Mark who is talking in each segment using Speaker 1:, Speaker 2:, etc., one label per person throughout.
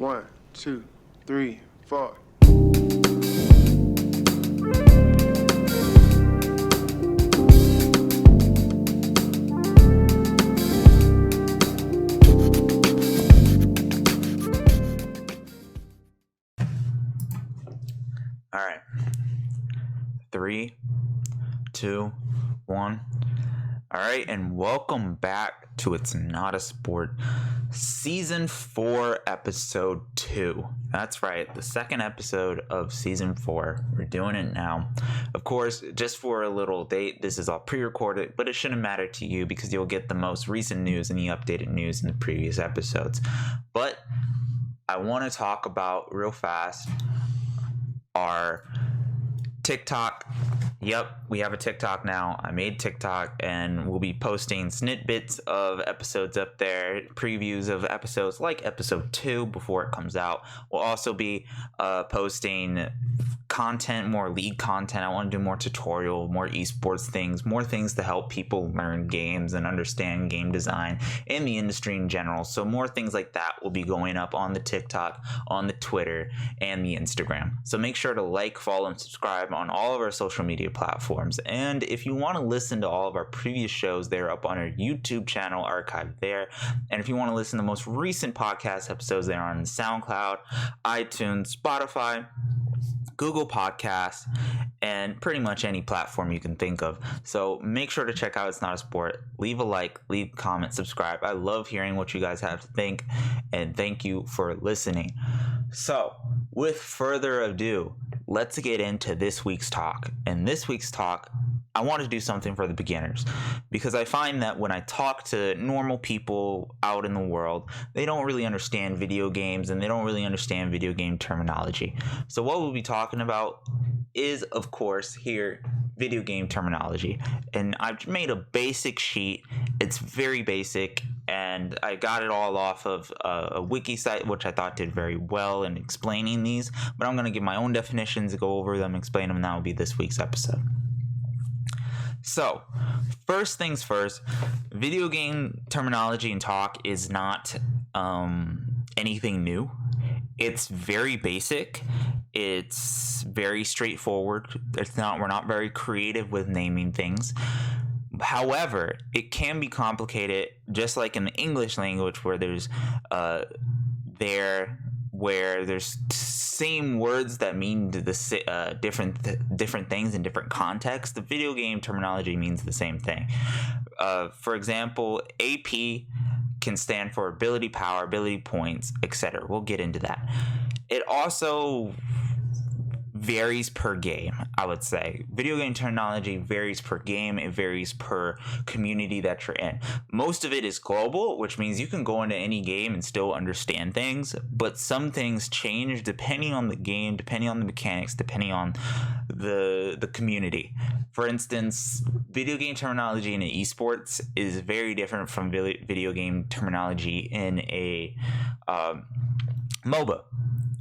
Speaker 1: 1, 2, 3, 4.
Speaker 2: All right. 3, 2, 1. All right, and welcome back to It's Not a Sport, Season 4, Episode 2. That's right, the second episode of Season 4. We're doing it now. Of course, just for a little date, this is all pre-recorded, but it shouldn't matter to you because you'll get the most recent news and the updated news in the previous episodes. But I want to talk about real fast our TikTok. Yep, we have a TikTok now. I made TikTok and we'll be posting snippets of episodes up there, previews of episodes like episode 2 before it comes out. We'll also be posting content, more league content. I want to do more tutorial, more esports things, more things to help people learn games and understand game design in the industry in general. So more things like that will be going up on the TikTok, on the Twitter, and the Instagram. So make sure to like, follow, and subscribe on all of our social media platforms. And if you want to listen to all of our previous shows, they're up on our YouTube channel archived there. And if you want to listen to the most recent podcast episodes, they're on SoundCloud, iTunes, Spotify, Google Podcasts, and pretty much any platform you can think of. So make sure to check out It's Not a Sport. Leave a like, leave a comment, subscribe. I love hearing what you guys have to think, and thank you for listening. So with further ado, let's get into this week's talk. And this week's talk, I want to do something for the beginners because I find that when I talk to normal people out in the world, they don't really understand video games and they don't really understand video game terminology. So what we'll be talking about is, of course, here, video game terminology. And I've made a basic sheet. It's very basic, and I got it all off of a wiki site, which I thought did very well in explaining these. But I'm going to give my own definitions, go over them, explain them, and that will be this week's episode. So, first things first, video game terminology and talk is not anything new. It's very basic. It's very straightforward. We're not very creative with naming things. However, it can be complicated, just like in the English language, where there's same words that mean the different things in different contexts. The video game terminology means the same thing. For example, AP can stand for ability power, ability points, etc. We'll get into that. It also varies per game, I would say. Video game terminology varies per game. It varies per community that you're in. Most of it is global, which means you can go into any game and still understand things, but some things change depending on the game, depending on the mechanics, depending on the community. For instance, video game terminology in esports is very different from video game terminology in a MOBA,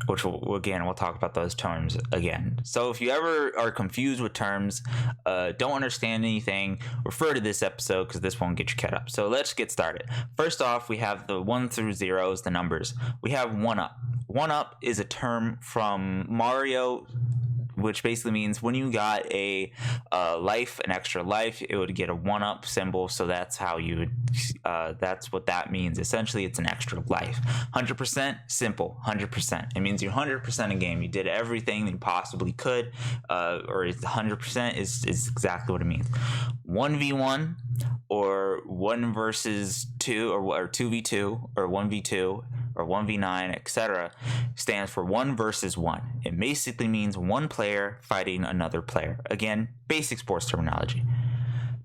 Speaker 2: which we'll talk about those terms again. So if you ever are confused with terms, don't understand anything, refer to this episode because this won't get you caught up. So let's get started. First off, we have the 1 through 0s, the numbers. We have 1-up. 1-up is a term from Mario, which basically means when you got an extra life, it would get a 1-up symbol. So that's how you would, that's what that means. Essentially, it's an extra life. 100%, simple, 100%. It means you're 100% a game. You did everything you possibly could, or 100% is exactly what it means. 1v1 or 1 versus 2 or 2v2 or 1v2 or 1v9, etc. stands for 1 versus 1. It basically means one player fighting another player. Again, basic sports terminology.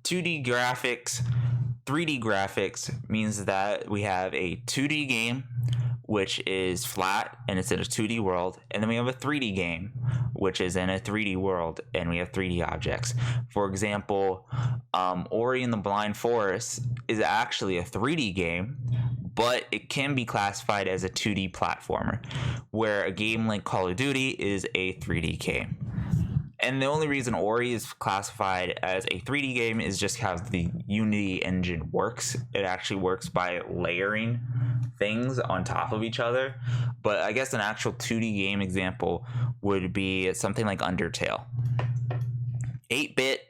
Speaker 2: 2D graphics, 3D graphics means that we have a 2D game, which is flat and it's in a 2D world, and then we have a 3D game, which is in a 3D world, and we have 3D objects. For example, Ori and the Blind Forest is actually a 3D game, but it can be classified as a 2D platformer, where a game like Call of Duty is a 3D game. And the only reason Ori is classified as a 3D game is just how the Unity engine works. It actually works by layering things on top of each other. but I guess an actual 2D game example would be something like Undertale. 8-bit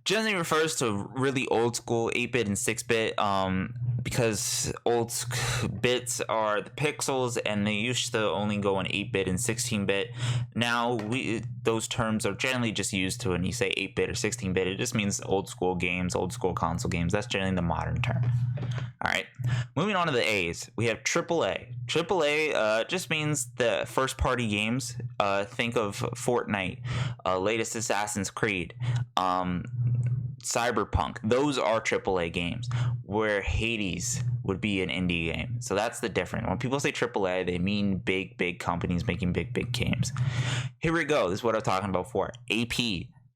Speaker 2: generally refers to really old school 8-bit and 6-bit, because bits are the pixels, and they used to only go in 8-bit and 16-bit. Now those terms are generally just used to when you say 8-bit or 16-bit, it just means old school games, old school console games. That's generally the modern term. All right, moving on to the A's, we have AAA. AAA just means the first party games. Think of Fortnite, latest Assassin's Creed, Cyberpunk. Those are AAA games, where Hades would be an indie game. So that's the difference. When people say AAA, they mean big companies making big games. Here we go. This is what I was talking about before. AP.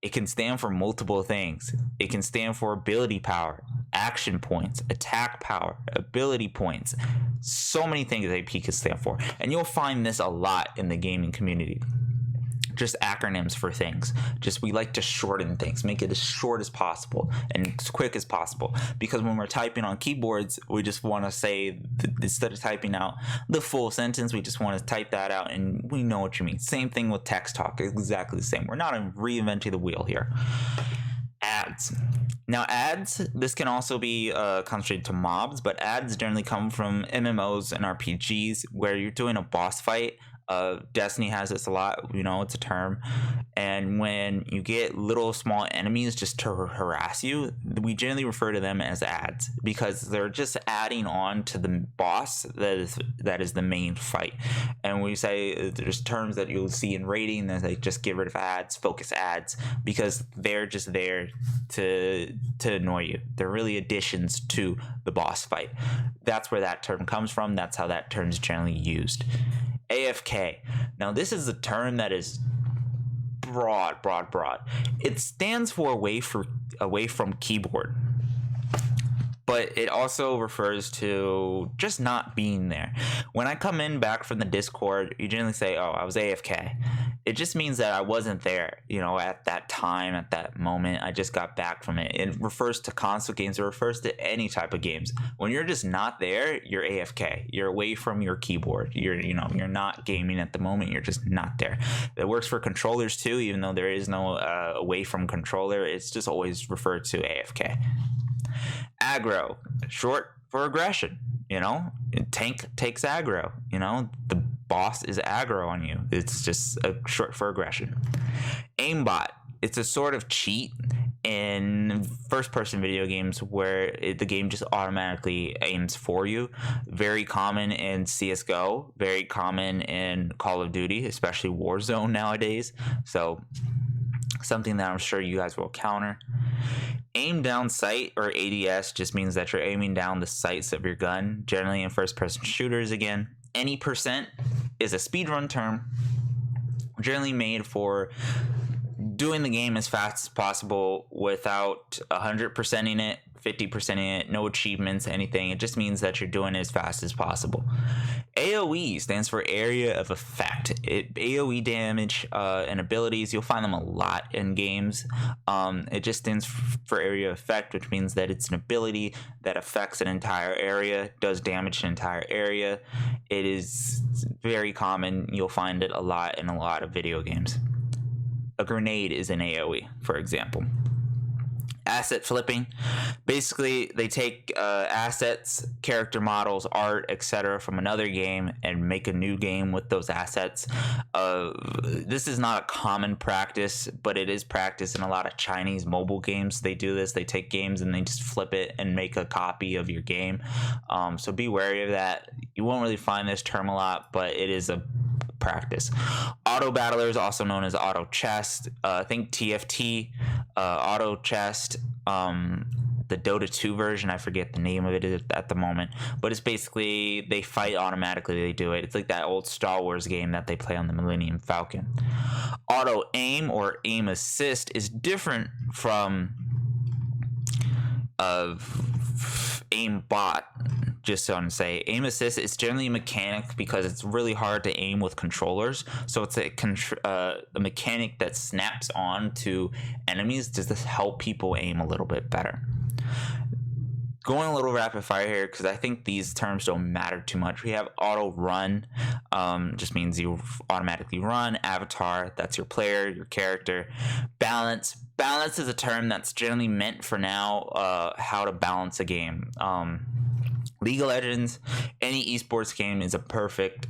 Speaker 2: It can stand for multiple things. It can stand for ability power, action points, attack power, ability points. So many things AP can stand for. And you'll find this a lot in the gaming community. Just acronyms for things. Just we like to shorten things, make it as short as possible and as quick as possible. Because when we're typing on keyboards, we just want to say, instead of typing out the full sentence, we just want to type that out and we know what you mean. Same thing with text talk, exactly the same. We're not reinventing the wheel here. Ads. Now ads, this can also be concentrated to mobs, but ads generally come from MMOs and RPGs where you're doing a boss fight. Destiny has this a lot, it's a term. And when you get little small enemies just to harass you, we generally refer to them as ads, because they're just adding on to the boss that is the main fight. And we say there's terms that you'll see in rating that they just get rid of ads, focus ads, because they're just there to annoy you. They're really additions to the boss fight. That's where that term comes from. That's how that term is generally used. AFK. Now this is a term that is broad. It stands for away from keyboard, but it also refers to just not being there. When I come in back from the Discord, you generally say, oh, I was AFK. It just means that I wasn't there, at that time, at that moment. I just got back from it. It refers to console games. It refers to any type of games. When you're just not there, you're AFK. You're away from your keyboard. You're not gaming at the moment. You're just not there. That works for controllers too, even though there is no away from controller. It's just always referred to AFK. Aggro, short for aggression. Tank takes aggro. The boss is aggro on you. It's just a short for aggression. Aimbot, it's a sort of cheat in first-person video games where the game just automatically aims for you. Very common in CSGO, very common in Call of Duty, especially Warzone nowadays. So something that I'm sure you guys will counter. Aim down sight, or ADS, just means that you're aiming down the sights of your gun, generally in first-person shooters again. Any percent is a speedrun term, generally made for doing the game as fast as possible without 100%ing it, 50%ing it, no achievements, anything. It just means that you're doing it as fast as possible. AoE stands for area of effect. AoE damage and abilities, you'll find them a lot in games. It just stands for area of effect, which means that it's an ability that affects an entire area, does damage to an entire area. It is very common. You'll find it a lot in a lot of video games. A grenade is an AoE, for example. Asset flipping, basically they take assets, character models, art, etc. from another game and make a new game with those assets. This is not a common practice, but it is practiced in a lot of Chinese mobile games. They do this. They take games and they just flip it and make a copy of your game. So be wary of that. You won't really find this term a lot, but it is a practice. Auto battlers, also known as auto chest. Think TFT, auto chest. The Dota 2 version, I forget the name of it at the moment, but it's basically they fight automatically. They do it. It's like that old Star Wars game that they play on the Millennium Falcon. Auto aim or aim assist is different from aim bot. Just so I'm say, aim assist is generally a mechanic because it's really hard to aim with controllers. So it's a mechanic that snaps on to enemies just to help people aim a little bit better. going a little rapid fire here because I think these terms don't matter too much. We have auto run, just means you automatically run. Avatar, that's your player, your character. Balance is a term that's generally meant for now how to balance a game. League of Legends, any esports game is a perfect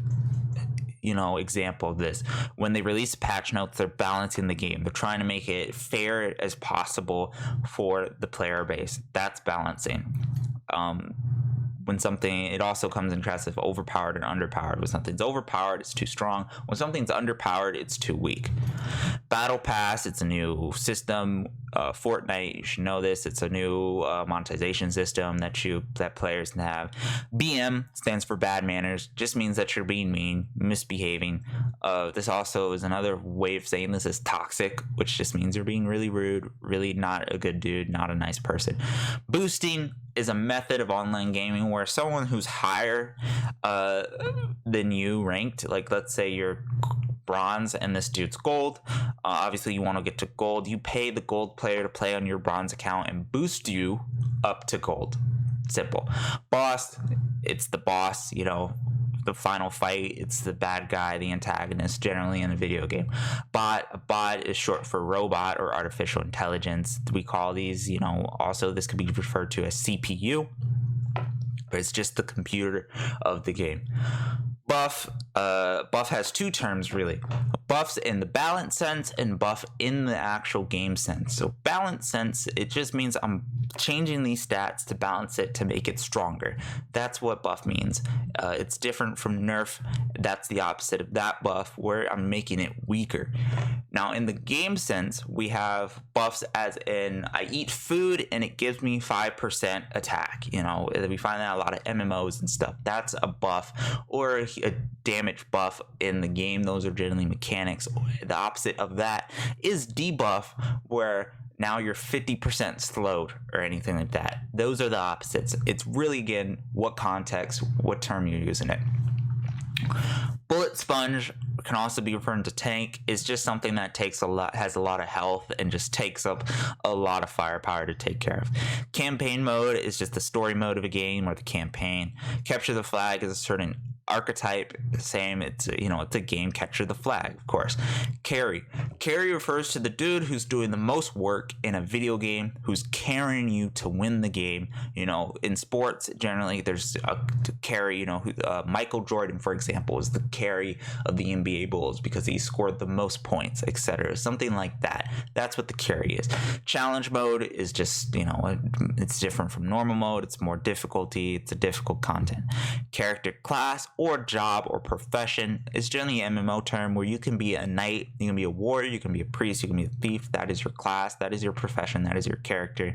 Speaker 2: example of this. When they release patch notes, they're balancing the game. They're trying to make it fair as possible for the player base. That's balancing. When something, it also comes in class of overpowered and underpowered. When something's overpowered, it's too strong. When something's underpowered, it's too weak. Battle Pass, it's a new system. Fortnite, you should know this. It's a new monetization system that players can have. BM stands for bad manners. Just means that you're being mean, misbehaving. This also is another way of saying this is toxic, which just means you're being really rude, really not a good dude, not a nice person. Boosting is a method of online gaming where someone who's higher than you ranked, like let's say you're bronze and this dude's gold, obviously you want to get to gold. You pay the gold player to play on your bronze account and boost you up to gold. Simple. Boss, it's the boss, the final fight, it's the bad guy, the antagonist, generally in a video game. A bot is short for robot or artificial intelligence. We call these, also this could be referred to as CPU, but it's just the computer of the game. Buff has two terms really. Buffs in the balance sense and buff in the actual game sense. So balance sense, it just means I'm changing these stats to balance it to make it stronger. That's what buff means. It's different from nerf. That's the opposite of that buff where I'm making it weaker. Now in the game sense, we have buffs as in I eat food and it gives me 5% attack. We find that a lot of MMOs and stuff. That's a buff or a damage buff in the game. Those are generally mechanics. The opposite of that is debuff, where now you're 50% slowed or anything like that. Those are the opposites. It's really, again, what context, what term you're using it. Bullet sponge can also be referring to tank. Is just something that has a lot of health and just takes up a lot of firepower to take care of. Campaign mode is just the story mode of a game or the campaign. Capture the flag is a certain archetype. Same, it's a game. Capture the flag, of course. Carry refers to the dude who's doing the most work in a video game, who's carrying you to win the game. In sports generally there's a carry. Michael Jordan, for example, is the carry of the NBA Bulls because he scored the most points, etc. Something like that. That's what the carry is. Challenge mode is just it's different from normal mode. It's more difficulty. It's a difficult content. Character class or job or profession is generally an MMO term where you can be a knight, you can be a warrior, you can be a priest, you can be a thief. That is your class, that is your profession, that is your character.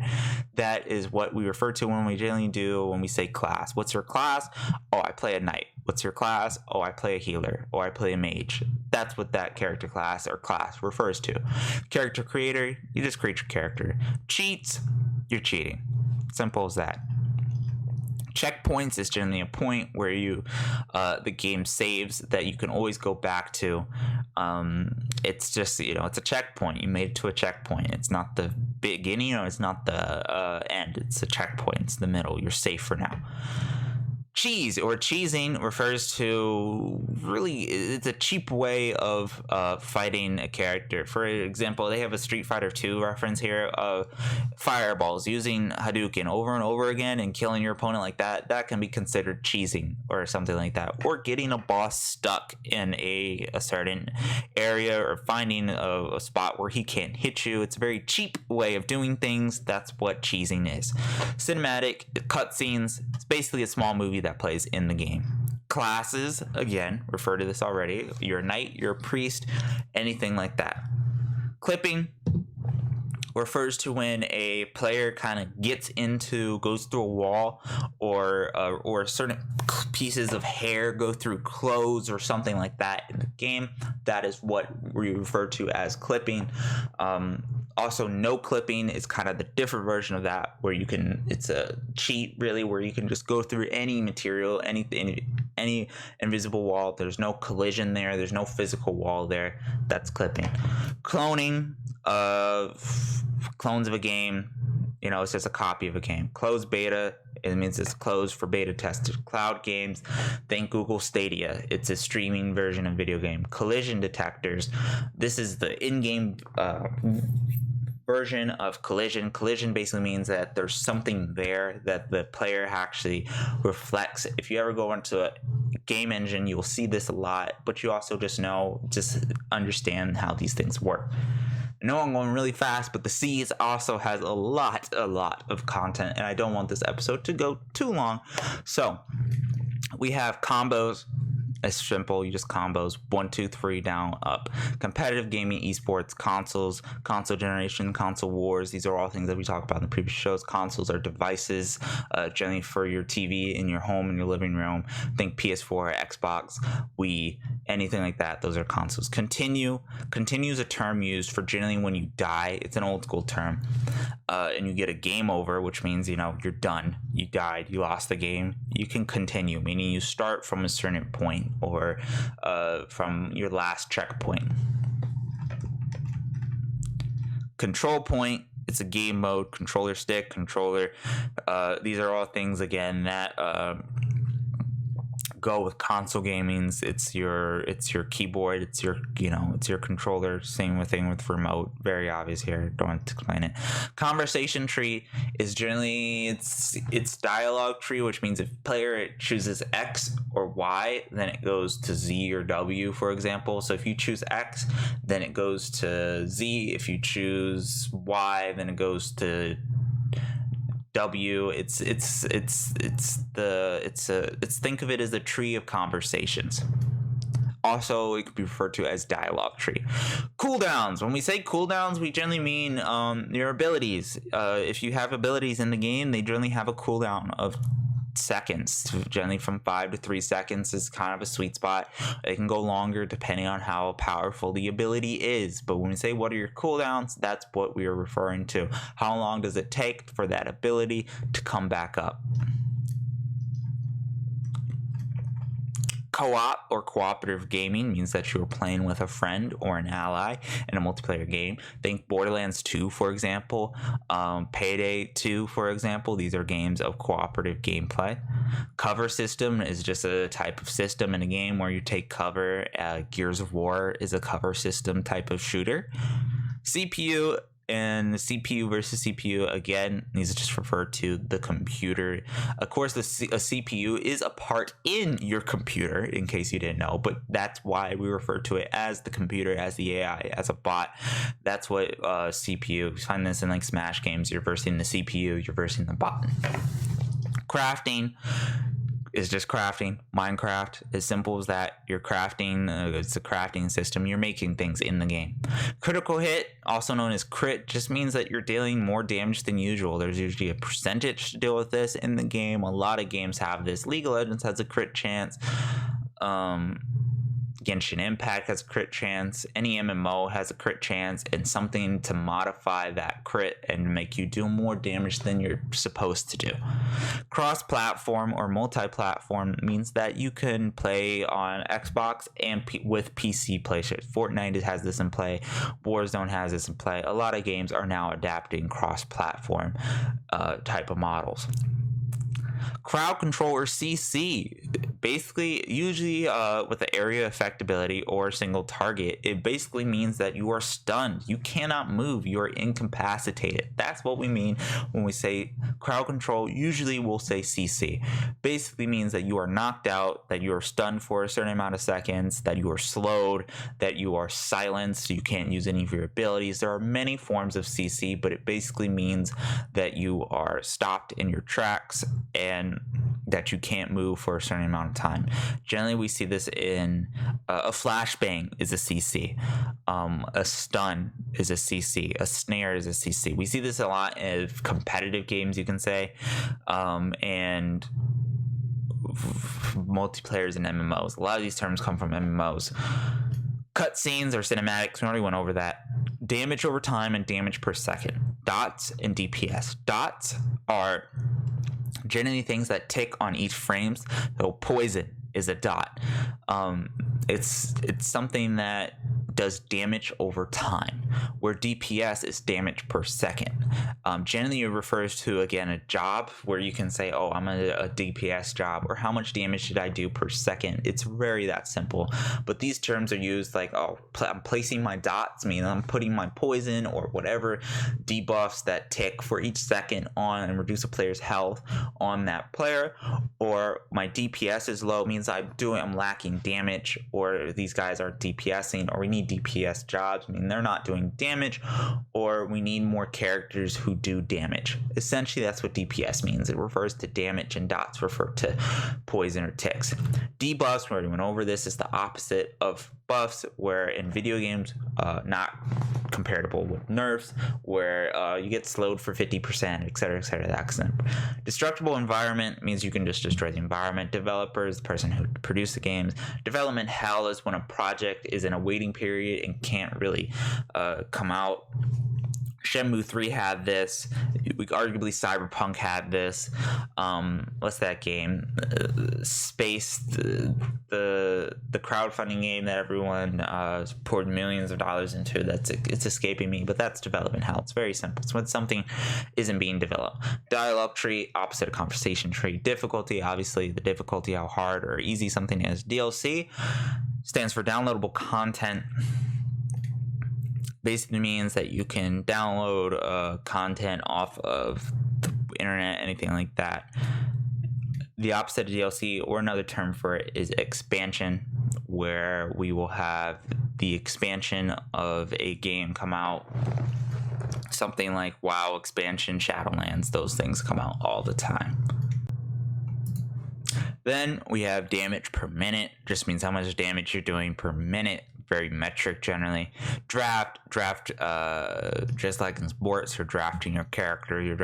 Speaker 2: That is what we refer to when we say class. What's your class? Oh, I play a knight. What's your class? Oh, I play a healer, or I play a mage. That's what that character class or class refers to. Character creator, you just create your character. Cheats, you're cheating. Simple as that. Checkpoints is generally a point where the game saves that you can always go back to. It's just it's a checkpoint. You made it to a checkpoint. It's not the beginning or it's not the end. It's a checkpoint. It's the middle. You're safe for now. Cheese or cheesing refers to it's a cheap way of fighting a character. For example, they have a Street Fighter 2 reference here of fireballs, using Hadouken over and over again and killing your opponent like that. That can be considered cheesing or something like that. Or getting a boss stuck in a certain area or finding a spot where he can't hit you. It's a very cheap way of doing things. That's what cheesing is. Cinematic cutscenes. It's basically a small movie that plays in the game. Classes, again, refer to this already. You're a knight, you're a priest, anything like that. Clipping refers to when a player kind of goes through a wall or certain pieces of hair go through clothes or something like that in the game. That is what we refer to as clipping. Also, no clipping is kind of the different version of that, where it's a cheat really, where you can just go through any material, any invisible wall. There's no collision there. There's no physical wall there. That's clipping. Cloning, clones of a game. it's just a copy of a game. Closed beta, it means it's closed for beta tested. Cloud games, think Google Stadia. It's a streaming version of video game. Collision detectors, this is the in-game version of collision. Collision basically means that there's something there that the player actually reflects. If you ever go into a game engine, you'll see this a lot, but you also just understand how these things work. I know I'm going really fast, but the C's also has a lot of content, and I don't want this episode to go too long. So we have combos. It's simple. You just combos 1, 2, 3, down, up. Competitive gaming, esports, consoles, console generation, console wars. These are all things that we talked about in the previous shows. Consoles are devices, generally for your TV in your home, in your living room. Think PS4, Xbox, Wii, anything like that. Those are consoles. Continue is a term used for generally when you die. It's an old school term. And you get a game over, which means, you're done. You died. You lost the game. You can continue, meaning you start from a certain point or from your last checkpoint. Control point, it's a game mode. Controller stick, controller. These are all things, again, that go with console gaming. It's your keyboard, it's your controller. Same thing with remote. Very obvious here, don't want to explain it. Conversation tree is generally it's dialogue tree, which means if player chooses X or Y, then it goes to Z or W, for example. So if you choose X, then it goes to Z. If you choose Y, then it goes to W. Think of it as a tree of conversations. Also, it could be referred to as dialogue tree. Cooldowns. When we say cooldowns, we generally mean your abilities. If you have abilities in the game, they generally have a cooldown of seconds. Generally from 5 to 3 seconds is kind of a sweet spot. It can go longer depending on how powerful the ability is. But when we say what are your cooldowns, that's what we are referring to. How long does it take for that ability to come back up? Co-op or cooperative gaming means that you are playing with a friend or an ally in a multiplayer game. Think Borderlands 2, for example, Payday 2, for example. These are games of cooperative gameplay. Cover system is just a type of system in a game where you take cover. Gears of War is a cover system type of shooter. CPU and the CPU versus CPU, again, these are just referred to the computer. Of course, a CPU is a part in your computer, in case you didn't know, but that's why we refer to it as the computer, as the AI, as a bot. That's what CPU. You find this in like Smash games. You're versing the CPU, you're versing the bot. Crafting is just crafting. Minecraft, as simple as that. You're crafting, it's a crafting system. You're making things in the game. Critical hit, also known as crit, just means that you're dealing more damage than usual. There's usually a percentage to deal with this in the game. A lot of games have this. League of Legends has a crit chance. Genshin Impact has a crit chance. Any MMO has a crit chance, and something to modify that crit and make you do more damage than you're supposed to do. Cross-platform or multi-platform means that you can play on Xbox and with PC players. Fortnite has this in play. Warzone has this in play. A lot of games are now adapting cross-platform type of models. Crowd control or CC, basically usually with the area effect ability or single target, it basically means that you are stunned. You cannot move. You are incapacitated. That's what we mean when we say crowd control. Usually we'll say CC. Basically means that you are knocked out, that you are stunned for a certain amount of seconds, that you are slowed, that you are silenced, so you can't use any of your abilities. There are many forms of CC, but it basically means that you are stopped in your tracks and that you can't move for a certain amount of time. Generally, we see this in a flashbang is a CC, a stun is a CC, a snare is a CC. We see this a lot in competitive games, you can say, and multiplayers and MMOs. A lot of these terms come from MMOs. Cutscenes or cinematics, we already went over that. Damage over time and damage per second. Dots and DPS. Dots are generally things that tick on each frame. So poison is a dot. It's something that does damage over time, where DPS is damage per second. Generally, it refers to, again, a job where you can say, oh, I'm a DPS job, or how much damage did I do per second. It's very that simple. But these terms are used like, oh, I'm placing my dots, meaning I'm putting my poison or whatever debuffs that tick for each second on and reduce a player's health on that player, or my DPS is low, means I'm lacking damage, or these guys are DPSing, or we need DPS jobs, meaning they're not doing damage, or we need more characters who do damage. Essentially, that's what DPS means. It refers to damage, and dots refer to poison or ticks. Debuffs, we already went over this, is the opposite of buffs, where in video games, not comparable with nerfs, where you get slowed for 50%, etc., etc. That's destructible environment means you can just destroy the environment. Developers, the person who produced the games. Development hell is when a project is in a waiting period and can't really come out. Shenmue 3 had this. Arguably Cyberpunk had this. What's that game? Space, the crowdfunding game that everyone poured millions of dollars into. It's escaping me, but that's development hell. It's very simple. It's when something isn't being developed. Dialogue tree, opposite of conversation tree. Difficulty, obviously the difficulty, how hard or easy something is. DLC stands for downloadable content. Basically means that you can download content off of the internet, anything like that. The opposite of DLC, or another term for it, is expansion, where we will have the expansion of a game come out. Something like WoW expansion, Shadowlands, those things come out all the time. Then we have damage per minute, just means how much damage you're doing per minute. Very metric generally. Draft, just like in sports, you're drafting your character, your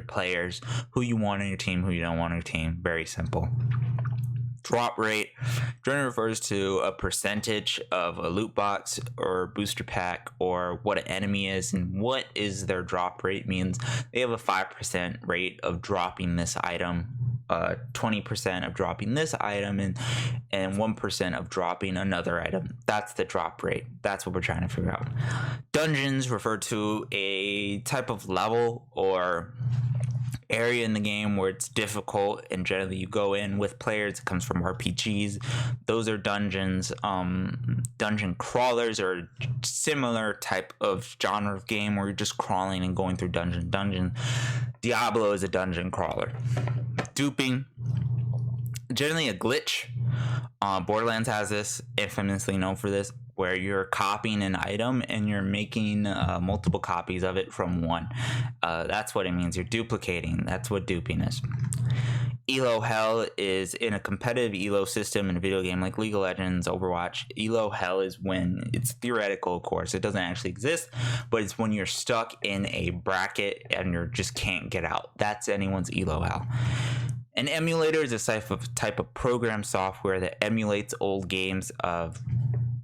Speaker 2: players, who you want on your team, who you don't want on your team. Very simple. Drop rate generally refers to a percentage of a loot box or booster pack, or what an enemy is, and what is their drop rate means they have a 5% rate of dropping this item, 20% of dropping this item, and 1% of dropping another item. That's the drop rate. That's what we're trying to figure out. Dungeons refer to a type of level or area in the game where it's difficult, and generally you go in with players. It comes from RPGs. Those are dungeons. Dungeon crawlers are similar type of genre of game where you're just crawling and going through dungeon. Diablo is a dungeon crawler. Duping, generally a glitch. Borderlands has this, infamously known for this, where you're copying an item and you're making multiple copies of it from one. That's what it means. You're duplicating. That's what duping is. Elo hell is in a competitive elo system in a video game like League of Legends, Overwatch. Elo hell is when it's theoretical, of course. It doesn't actually exist, but it's when you're stuck in a bracket and you just can't get out. That's anyone's elo hell. An emulator is a type of program software that emulates old games.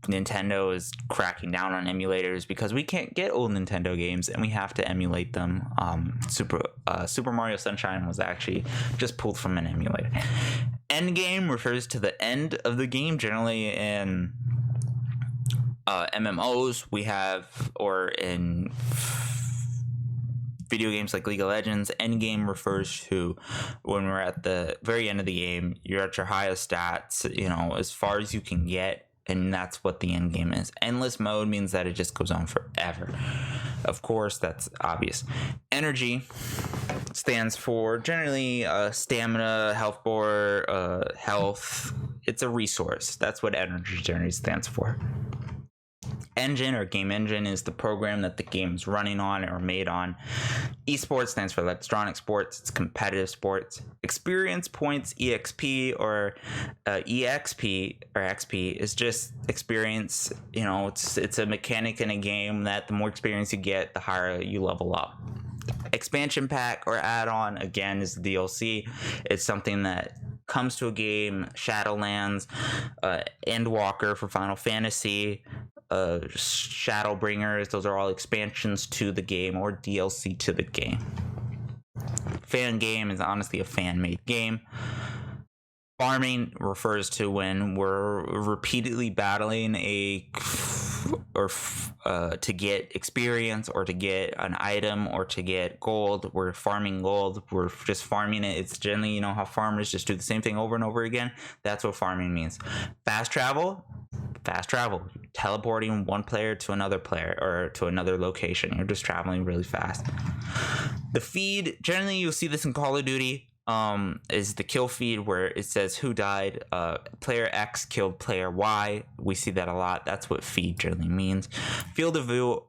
Speaker 2: Nintendo is cracking down on emulators because we can't get old Nintendo games and we have to emulate them. Super Mario Sunshine was actually just pulled from an emulator. Endgame refers to the end of the game, generally in MMOs we have, or in video games like League of Legends. Endgame refers to when we're at the very end of the game, you're at your highest stats, as far as you can get. And that's what the end game is. Endless mode means that it just goes on forever. Of course, that's obvious. Energy stands for generally stamina, health bar, health. It's a resource. That's what energy generally stands for. Engine or game engine is the program that the game is running on or made on. Esports stands for electronic sports. It's competitive sports. Experience points, EXP, or EXP or XP is just experience. It's a mechanic in a game that the more experience you get, the higher you level up. Expansion pack or add-on, again, is the DLC. It's something that comes to a game. Shadowlands, Endwalker for Final Fantasy, Shadowbringers, those are all expansions to the game or DLC to the game. Fan game is honestly a fan-made game. Farming refers to when we're repeatedly battling to get experience, or to get an item, or to get gold. We're farming gold. We're just farming it. It's generally, you know how farmers just do the same thing over and over again. That's what farming means. Fast travel, teleporting one player to another player or to another location. You're just traveling really fast. The feed, generally you'll see this in Call of Duty, is the kill feed, where it says who died. Player X killed player Y. We see that a lot. That's what feed generally means. Field of view,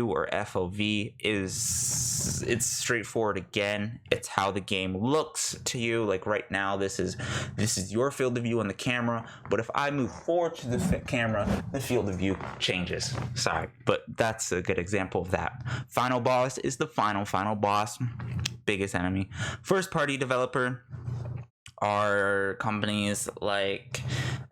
Speaker 2: or FOV, it's straightforward. Again, it's how the game looks to you. Like right now, this is your field of view on the camera, but if I move forward to the camera, the field of view changes. Sorry, but that's a good example of that. Final boss is the final boss, biggest enemy. First party developer are companies like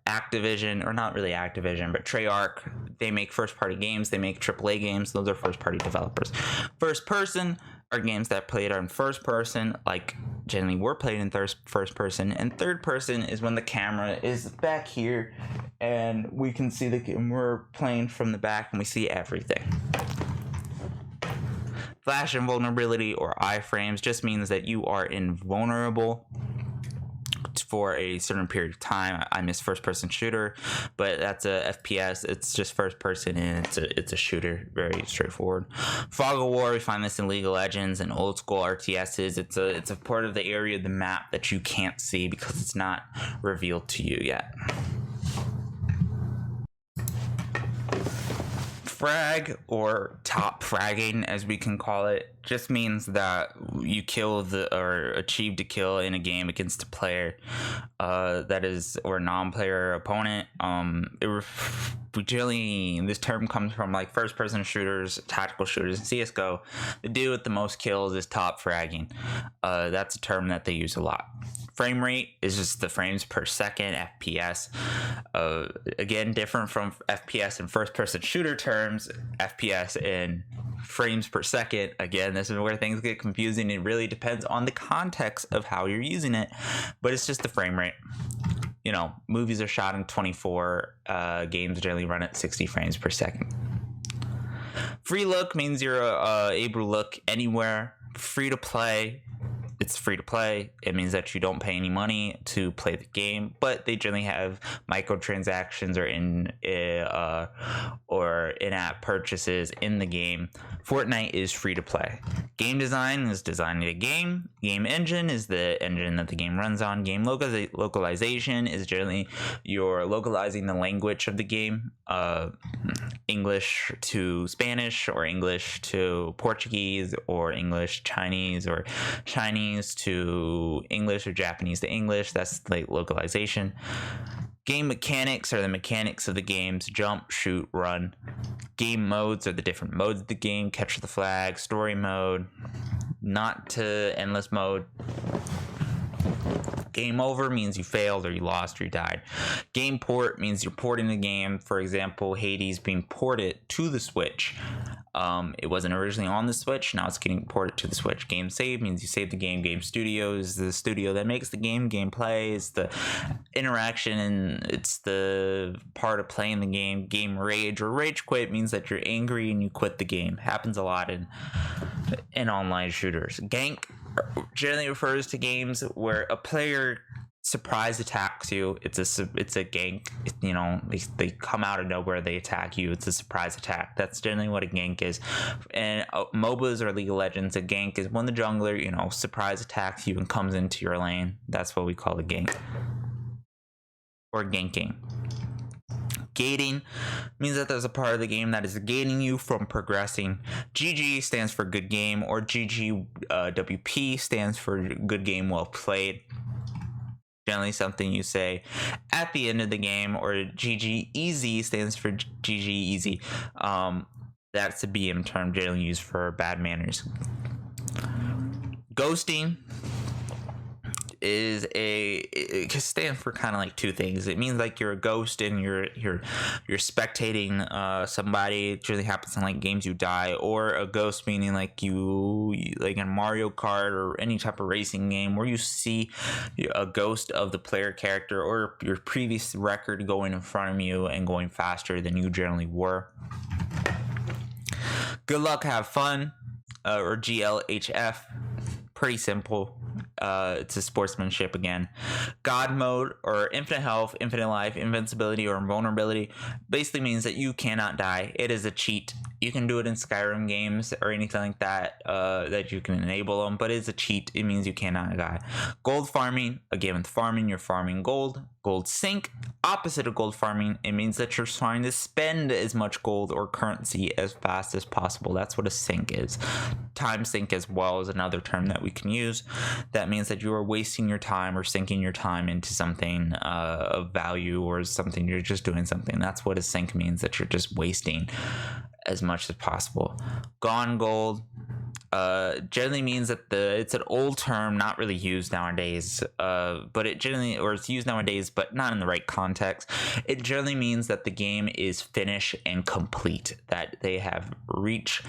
Speaker 2: Activision, or not really Activision, but Treyarch. They make first party games. They make AAA games. Those are first party developers. First person are games that played in first person, like generally we're playing in first person. And third person is when the camera is back here and we can see the game. We're playing from the back and we see everything. Flash invulnerability, or iframes, just means that you are invulnerable for a certain period of time. I miss first person shooter, but that's a FPS. It's just first person, and it's a shooter. Very straightforward. Fog of War, we find this in League of Legends and old school RTSs. It's a part of the area of the map that you can't see because it's not revealed to you yet. Frag, or top fragging as we can call it, just means that you kill or achieved a kill in a game against a player that is, or non-player opponent. This term comes from like first person shooters, tactical shooters, and CSGO. The dude with the most kills is top fragging. That's a term that they use a lot. Frame rate is just the frames per second, FPS. Again, different from FPS in first person shooter terms. FPS in frames per second. Again, this is where things get confusing. It really depends on the context of how you're using it, but it's just the frame rate. You know, movies are shot in 24. Games generally run at 60 frames per second. Free look means you're able to look anywhere. Free to play, it's free to play. It means that you don't pay any money to play the game, but they generally have microtransactions or in-app purchases in the game. Fortnite is free to play. Game design is designing a game. Game engine is the engine that the game runs on. Game localization is generally you're localizing the language of the game. English to Spanish, or English to Portuguese, or English Chinese, or Chinese to English, or Japanese to English. That's like localization. Game mechanics are the mechanics of the games: jump, shoot, run. Game modes are the different modes of the game: capture the flag, story mode, not to endless mode. Game over means you failed, or you lost, or you died. Game port means you're porting the game. For example, Hades being ported to the Switch. It wasn't originally on the Switch. Now it's getting ported to the Switch. Game save means you save the game. Game studio is the studio that makes the game. Gameplay is the interaction, and it's the part of playing the game. Game rage, or rage quit, means that you're angry and you quit the game. Happens a lot in online shooters. Gank generally refers to games where a player surprise attacks you. It's a gank. You know, they come out of nowhere, they attack you. It's a surprise attack. That's generally what a gank is. And MOBAs or League of Legends, a gank is when the jungler, you know, surprise attacks you and comes into your lane. That's what we call a gank, or ganking. Gating means that there's a part of the game that is gating you from progressing. GG stands for good game, or GGWP stands for good game well played. Generally something you say at the end of the game. Or GG easy stands for GG easy. That's a BM term generally used for bad manners. Ghosting is it can stand for kind of like two things. It means like you're a ghost and you're spectating somebody. It usually happens in like games you die, or a ghost meaning like you like in Mario Kart or any type of racing game where you see a ghost of the player character or your previous record going in front of you and going faster than you generally were. Good luck, have fun, or GLHF. Pretty simple. It's a sportsmanship again. God mode, or infinite health, infinite life, invincibility, or invulnerability basically means that you cannot die. It is a cheat. You can do it in Skyrim games or anything like that, that you can enable them, but it's a cheat. It means you cannot die. Gold farming, again with farming, you're farming gold. Gold sink, opposite of gold farming, it means that you're trying to spend as much gold or currency as fast as possible. That's what a sink is. Time sink as well is another term that we can use. That means that you are wasting your time or sinking your time into something of value, or something you're just doing something. That's what a sink means, that you're just wasting as much as possible. Gone gold generally means that it's an old term, not really used nowadays, but it generally, or it's used nowadays but not in the right context. It generally means that the game is finished and complete, that they have reached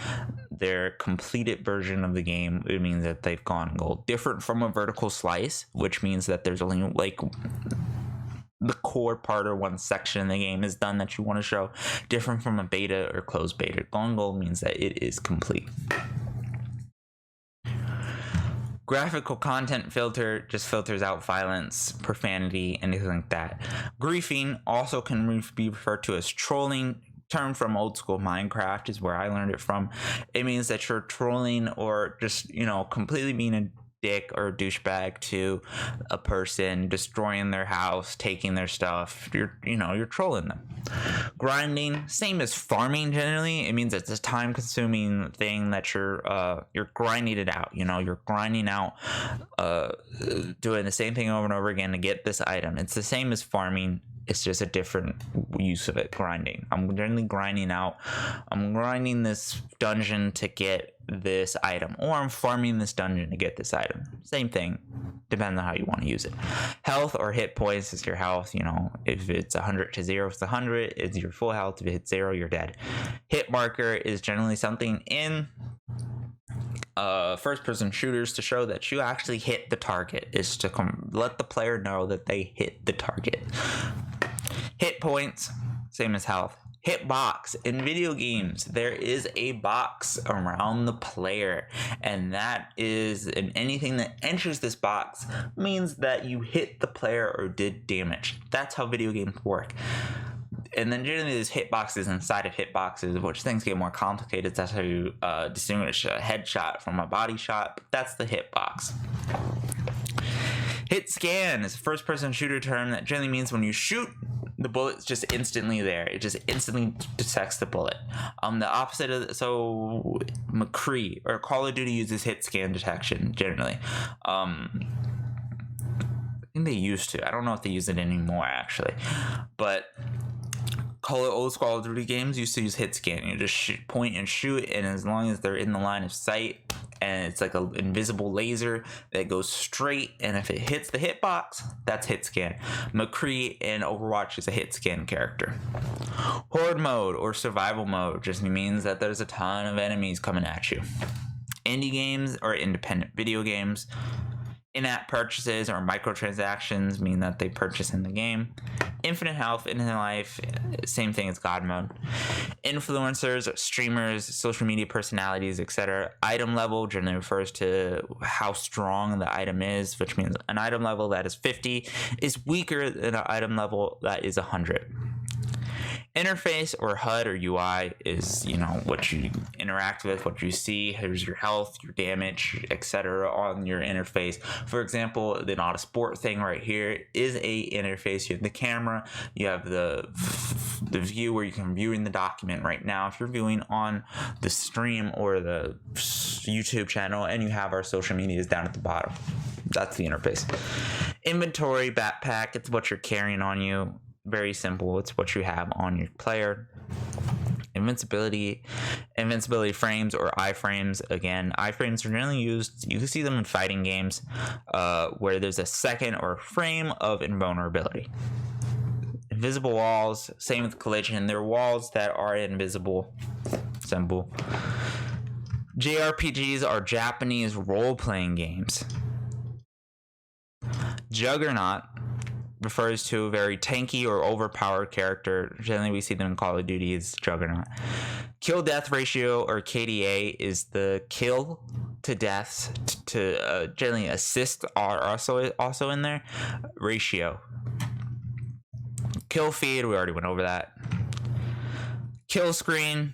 Speaker 2: their completed version of the game. It means that they've gone gold. Different from a vertical slice, which means that there's only like the core part or one section in the game is done that you want to show. Different from a beta or closed beta. Gone gold means that it is complete. Graphical content filter just filters out violence, profanity, anything like that. Griefing also can be referred to as trolling. Term from old school Minecraft is where I learned it from. It means that you're trolling or just, completely being a dick or a douchebag to a person, destroying their house, taking their stuff. You're trolling them. Grinding, same as farming generally. It means it's a time consuming thing that you're grinding it out. You're grinding out, doing the same thing over and over again to get this item. It's the same as farming. It's just a different use of it. Grinding. I'm generally grinding this dungeon to get this item, or I'm farming this dungeon to get this item. Same thing, depends on how you want to use it. Health or hit points is your health. If it's 100 to 0, it's 100. It's your full health. If it hits 0, you're dead. Hit marker is generally something in first person shooters to show that you actually hit the target. Is to let the player know that they hit the target. Hit points, same as health. Hit box. In video games, there is a box around the player, and that is, and anything that enters this box means that you hit the player or did damage. That's how video games work. And then generally there's hitboxes inside of hitboxes, which things get more complicated. That's how you distinguish a headshot from a body shot. But that's the hitbox. Hit scan is a first person shooter term that generally means when you shoot, the bullet's just instantly there. It just instantly detects the bullet. The opposite of so McCree or Call of Duty uses hit scan detection generally. I think they used to. I don't know if they use it anymore actually, but old school Call of Duty games used to use hit scan. You just point and shoot, and as long as they're in the line of sight, and it's like an invisible laser that goes straight, and if it hits the hitbox, that's hit scan. McCree in Overwatch is a hit scan character. Horde mode or survival mode just means that there's a ton of enemies coming at you. Indie games or independent video games. In-app purchases or microtransactions mean that they purchase in the game. Infinite health, infinite life, same thing as God mode. Influencers, streamers, social media personalities, etc. Item level generally refers to how strong the item is, which means an item level that is 50 is weaker than an item level that is 100. Interface or HUD or UI is, what you interact with, what you see. Here's your health, your damage, etc. on your interface. For example, the not a sport thing right here is a interface. You have the camera, you have the view where you can viewing the document right now. If you're viewing on the stream or the YouTube channel, and you have our social medias down at the bottom. That's the interface. Inventory, backpack, it's what you're carrying on you. Very simple. It's what you have on your player. Invincibility frames or iframes. Again, iframes are generally used, you can see them in fighting games where there's a second or frame of invulnerability. Invisible walls, same with collision. There are walls that are invisible. Symbol. JRPGs are Japanese role-playing games. Juggernaut refers to a very tanky or overpowered character. Generally, we see them in Call of Duty as Juggernaut. Kill death ratio, or KDA, is the kill to deaths to generally assist are also in there ratio. Kill feed, we already went over that. Kill screen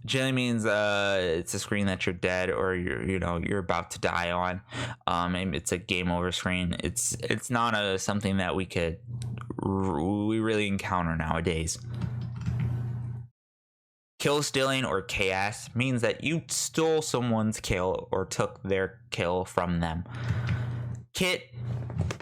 Speaker 2: generally means it's a screen that you're dead or you're about to die on. And it's a game over screen. It's not something that we really encounter nowadays. Kill stealing, or KS, means that you stole someone's kill or took their kill from them. Kit,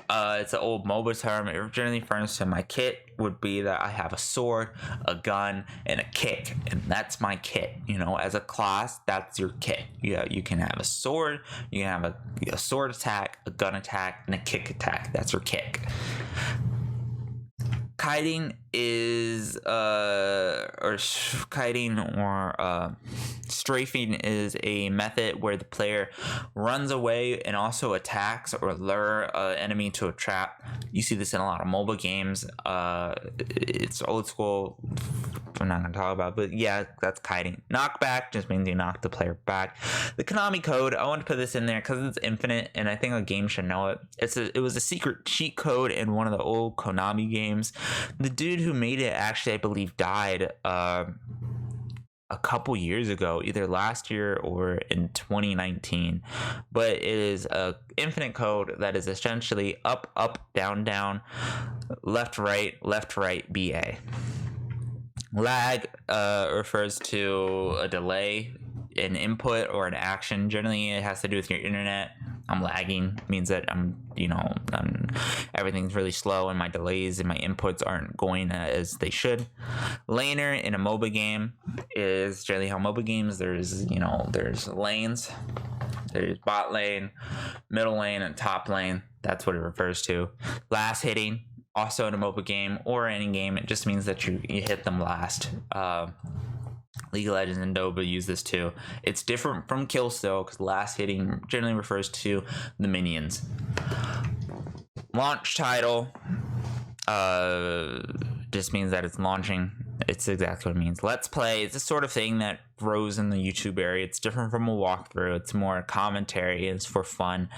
Speaker 2: it's an old MOBA term. It generally refers to my kit would be that I have a sword, a gun, and a kick, and that's my kit. As a class, that's your kit. You can have a sword, you can have a sword attack, a gun attack, and a kick attack. That's your kick. Kiting is strafing is a method where the player runs away and also attacks or lure an enemy to a trap. You see this in a lot of mobile games. It's old school. I'm not going to talk about it, but yeah, that's kiting. Knockback just means you knock the player back. The Konami code, I want to put this in there because it's infinite and I think a game should know it. It was a secret cheat code in one of the old Konami games. The dude who made it actually, I believe, died a couple years ago, either last year or in 2019. But it is a infinite code that is essentially up, up, down, down, left, right, BA. Lag refers to a delay in input or an action. Generally, it has to do with your internet. I'm lagging, means that everything's really slow and my delays and my inputs aren't going as they should. Laner in a MOBA game is generally how MOBA games, there's lanes. There's bot lane, middle lane, and top lane. That's what it refers to. Last hitting, also in a MOBA game or any game, it just means that you hit them last. League of Legends and Dota use this too. It's different from kill still because last hitting generally refers to the minions. Launch title just means that it's launching. It's exactly what it means. Let's play. It's the sort of thing that grows in the YouTube area. It's different from a walkthrough. It's more commentary. It's for fun.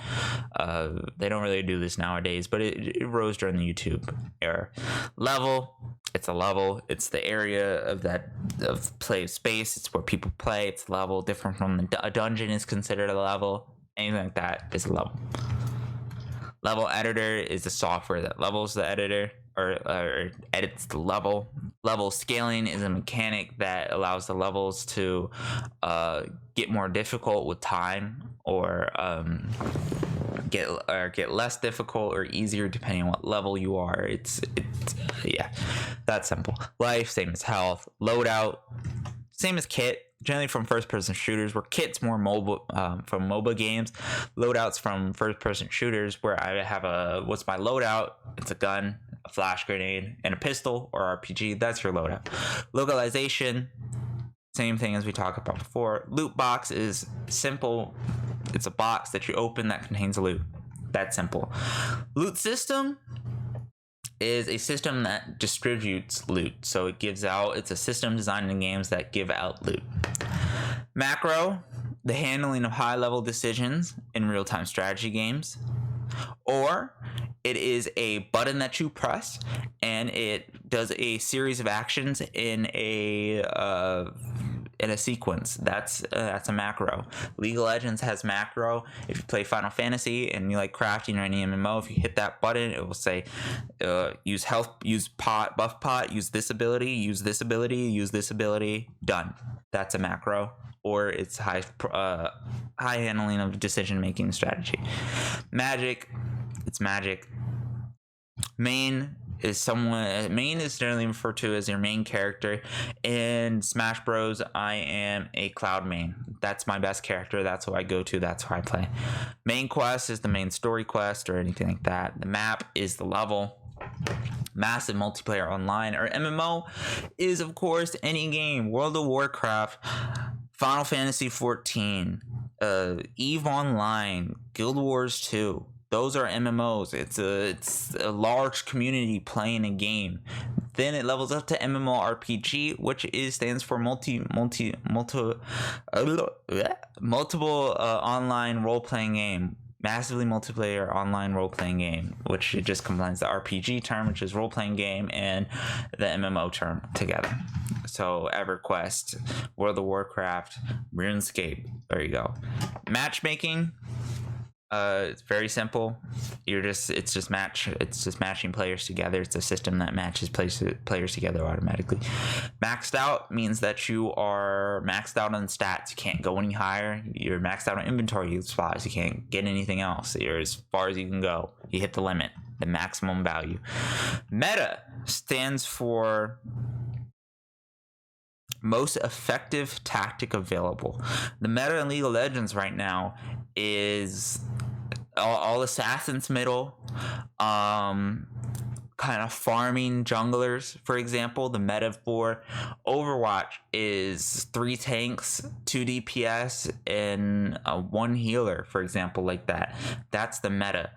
Speaker 2: They don't really do this nowadays, but it rose during the YouTube era. Level. It's a level. It's the area of play space. It's where people play. It's level. Different from a dungeon is considered a level. Anything like that is a level. Level editor is the software that levels the editor or edits the level. Level scaling is a mechanic that allows the levels to get more difficult with time or get less difficult or easier depending on what level you are. It's that's simple. Life, same as health. Loadout, same as kit. Generally from first-person shooters, where kit's more mobile from MOBA games. Loadouts from first-person shooters, where I have what's my loadout? It's a gun, a flash grenade, and a pistol or RPG. That's your loadout. Localization, same thing as we talked about before. Loot box is simple. It's a box that you open that contains loot. That's simple. Loot system is a system that distributes loot. So it's a system designed in games that give out loot. Macro, the handling of high-level decisions in real-time strategy games. Or it is a button that you press and it does a series of actions in a sequence. That's a macro. League of Legends has macro. If you play Final Fantasy and you like crafting or any MMO, if you hit that button, it will say use health, use pot, buff pot, use this ability, use this ability, use this ability. Done. That's a macro. Or it's high handling of decision making strategy. Magic, it's magic. Main is someone. Main is generally referred to as your main character. In Smash Bros, I am a Cloud main. That's my best character. That's who I go to. That's who I play. Main quest is the main story quest or anything like that. The map is the level. Massive multiplayer online or MMO is, of course, any game. World of Warcraft, Final Fantasy 14, EVE Online, Guild Wars 2. Those are MMOs. It's a large community playing a game. Then it levels up to MMORPG, which stands for multiple online role playing game. Massively multiplayer online role-playing game, which it just combines the RPG term, which is role-playing game, and the MMO term together. So EverQuest, World of Warcraft, RuneScape. There you go. Matchmaking. It's very simple. It's just matching players together. It's a system that matches players together automatically. Maxed out means that you are maxed out on stats. You can't go any higher. You're maxed out on inventory supplies. You can't get anything else. You're as far as you can go. You hit the limit, the maximum value. Meta stands for most effective tactic available. The meta in League of Legends right now is all assassins middle, kind of farming junglers. For example, the meta for Overwatch is 3 tanks, 2 DPS, and 1 healer, for example, like that. That's the meta.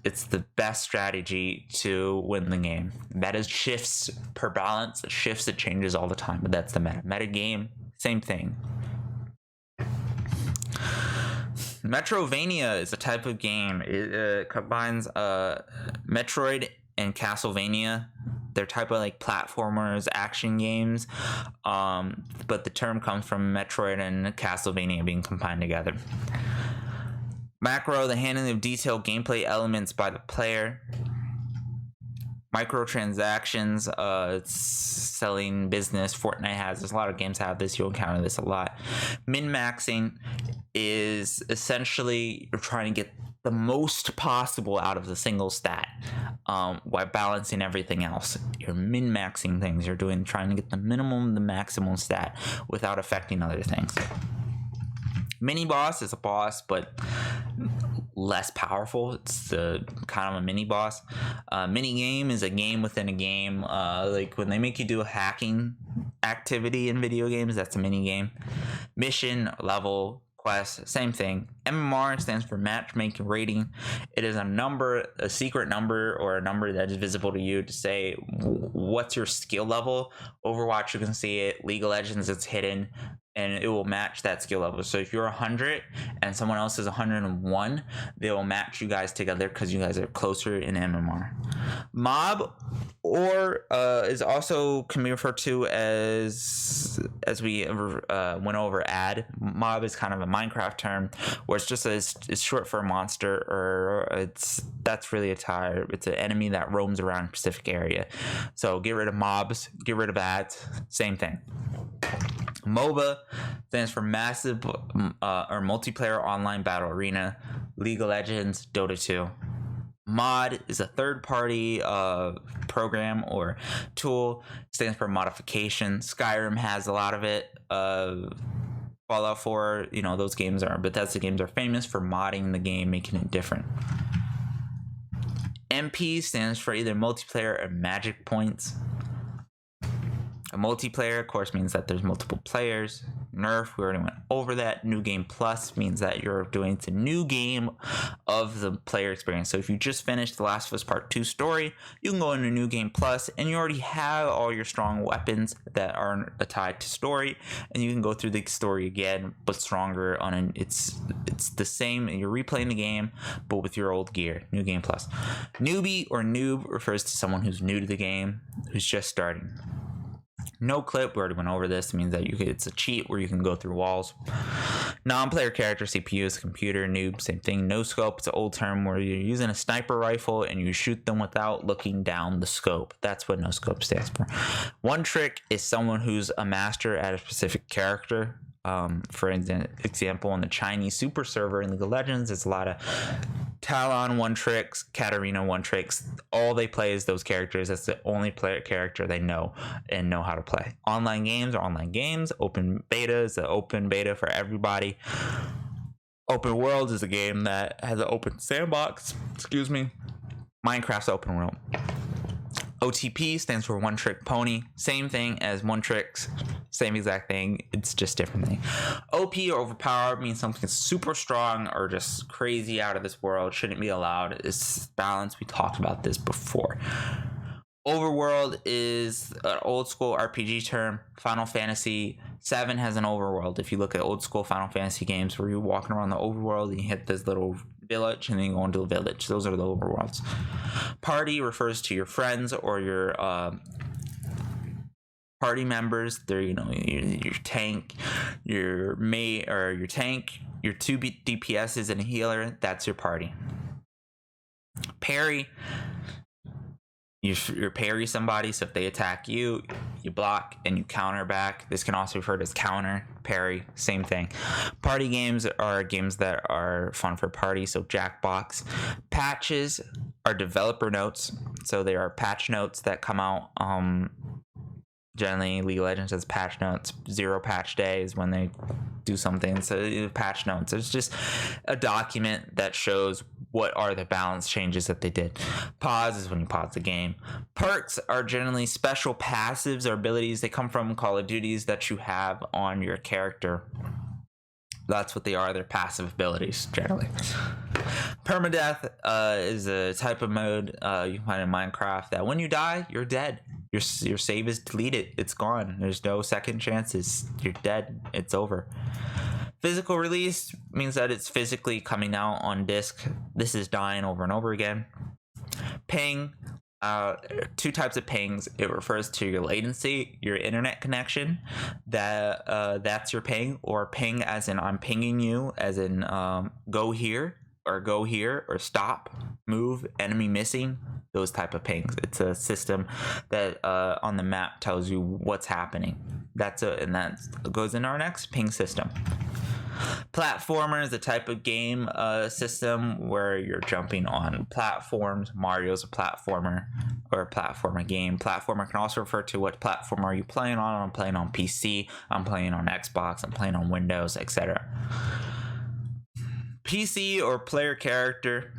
Speaker 2: It's the best strategy to win the game. Meta shifts per balance. It shifts, it changes all the time, but that's the meta. Meta game, same thing. Metrovania is a type of game. It combines Metroid and Castlevania. They're type of like platformers, action games, but the term comes from Metroid and Castlevania being combined together. Macro, the handling of detailed gameplay elements by the player. Microtransactions, it's selling business. Fortnite has this. A lot of games have this. You'll encounter this a lot. Min-maxing is essentially you're trying to get the most possible out of the single stat while balancing everything else. You're min-maxing things. You're trying to get the minimum, the maximum stat without affecting other things. Mini boss is a boss, but less powerful. It's kind of a mini boss. Mini game is a game within a game. Like when they make you do a hacking activity in video games, that's a mini game. Mission, level, quest, same thing. MMR stands for matchmaking rating. It is a secret number or a number that is visible to you to say what's your skill level. Overwatch, you can see it. League of Legends, it's hidden, and it will match that skill level. So if you're 100 and someone else is 101, they will match you guys together because you guys are closer in MMR. Mob, or is also can be referred to as we went over ad. Mob is kind of a Minecraft term where it's short for a monster, or that's really a type. It's an enemy that roams around a specific area. So get rid of mobs, get rid of ads, same thing. MOBA stands for massive or multiplayer online battle arena. League of Legends, Dota 2. Mod is a third-party program or tool. Stands for modification. Skyrim has a lot of it. Fallout 4, those games Bethesda games are famous for modding the game, making it different. MP stands for either multiplayer or magic points. A multiplayer, of course, means that there's multiple players. Nerf, we already went over that. New Game Plus means that you're doing the new game of the player experience. So if you just finished The Last of Us Part 2 story, you can go into New Game Plus and you already have all your strong weapons that are tied to story, and you can go through the story again, but stronger it's the same. You're replaying the game, but with your old gear. New Game Plus. Newbie or noob refers to someone who's new to the game, who's just starting. No clip, we already went over this. It means that it's a cheat where you can go through walls. Non-player character, CPU is a computer. Noob, same thing. No scope, it's an old term where you're using a sniper rifle and you shoot them without looking down the scope. That's what no scope stands for. One trick is someone who's a master at a specific character. For example, on the Chinese super server in League of Legends, it's a lot of Talon one tricks, Katarina one tricks. All they play is those characters. That's the only player character they know and know how to play. Online games are online games. Open beta is an open beta for everybody. Open world is a game that has an open sandbox. Excuse me. Minecraft's open world. OTP stands for one trick pony. Same thing as one tricks. Same exact thing. It's just different thing. OP or overpowered means something super strong or just crazy out of this world. Shouldn't be allowed. It's balance. We talked about this before. Overworld is an old school RPG term. Final Fantasy VII has an overworld. If you look at old school Final Fantasy games where you're walking around the overworld and you hit this little village and then you go into the village. Those are the overworlds. Party refers to your friends or your party members. They're, you know, your tank, your mate, or your tank, your 2 DPSs and a healer. That's your party. Parry. You parry somebody, so if they attack you, you block and you counter back. This can also be referred as counter, parry, same thing. Party games are games that are fun for party, so Jackbox. Patches are developer notes, so there are patch notes that come out. Generally, League of Legends has patch notes. 0 patch days when they do something. So patch notes. It's just a document that shows what are the balance changes that they did. Pause is when you pause the game. Perks are generally special passives or abilities. They come from Call of Duties that you have on your character. That's what they are. They're passive abilities, generally. Permadeath is a type of mode you find in Minecraft that when you die, you're dead. Your save is deleted. It's gone. There's no second chances. You're dead. It's over. Physical release means that it's physically coming out on disc. This is dying over and over again. Ping. 2 types of pings. It refers to your latency, your internet connection. That's your ping, or ping as in I'm pinging you, as in go here or stop, move, enemy missing. Those type of pings. It's a system that on the map tells you what's happening. And that goes in our next ping system. Platformer is a type of game system where you're jumping on platforms. Mario's a platformer or a platformer game. Platformer can also refer to what platform are you playing on. I'm playing on PC, I'm playing on Xbox, I'm playing on Windows, etc. PC or player character.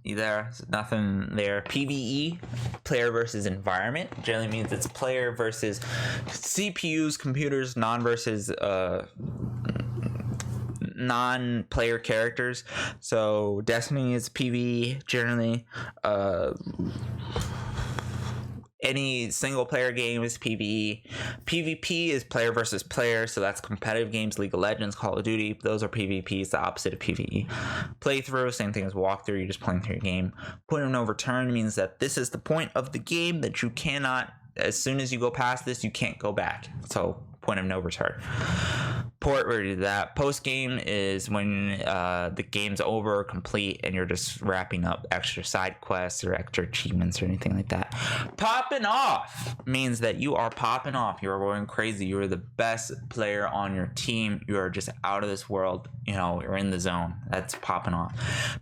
Speaker 2: There's nothing there. PvE, player versus environment, generally means it's player versus CPUs, computers, non-player characters. So Destiny is PvE generally. Any single player game is PvE. PvP is player versus player, so that's competitive games, League of Legends, Call of Duty. Those are PvPs, the opposite of PvE. Playthrough, same thing as walkthrough, you're just playing through your game. Point of no return means that this is the point of the game that you cannot, as soon as you go past this, you can't go back. So point of no return. Port, we do that. Post game is when the game's over, complete, and you're just wrapping up extra side quests or extra achievements or anything like that. Popping off means that you are popping off. You are going crazy. You are the best player on your team. You are just out of this world. You know, you're in the zone. That's popping off.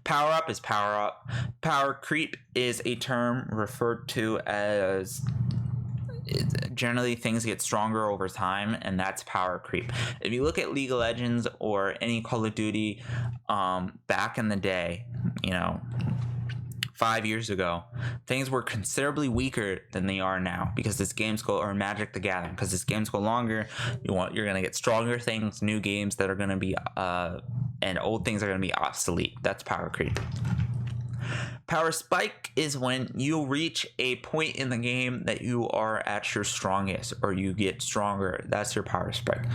Speaker 2: Power up is power up. Power creep is a term referred to as generally things get stronger over time, and that's power creep. If you look at League of Legends or any Call of Duty back in the day, 5 years ago, things were considerably weaker than they are now because this game's or Magic the Gathering, because this game's go longer, you're gonna get stronger things, new games that are gonna be and old things are gonna be obsolete. That's power creep. Power spike is when you reach a point in the game that you are at your strongest or you get stronger. That's your power spike.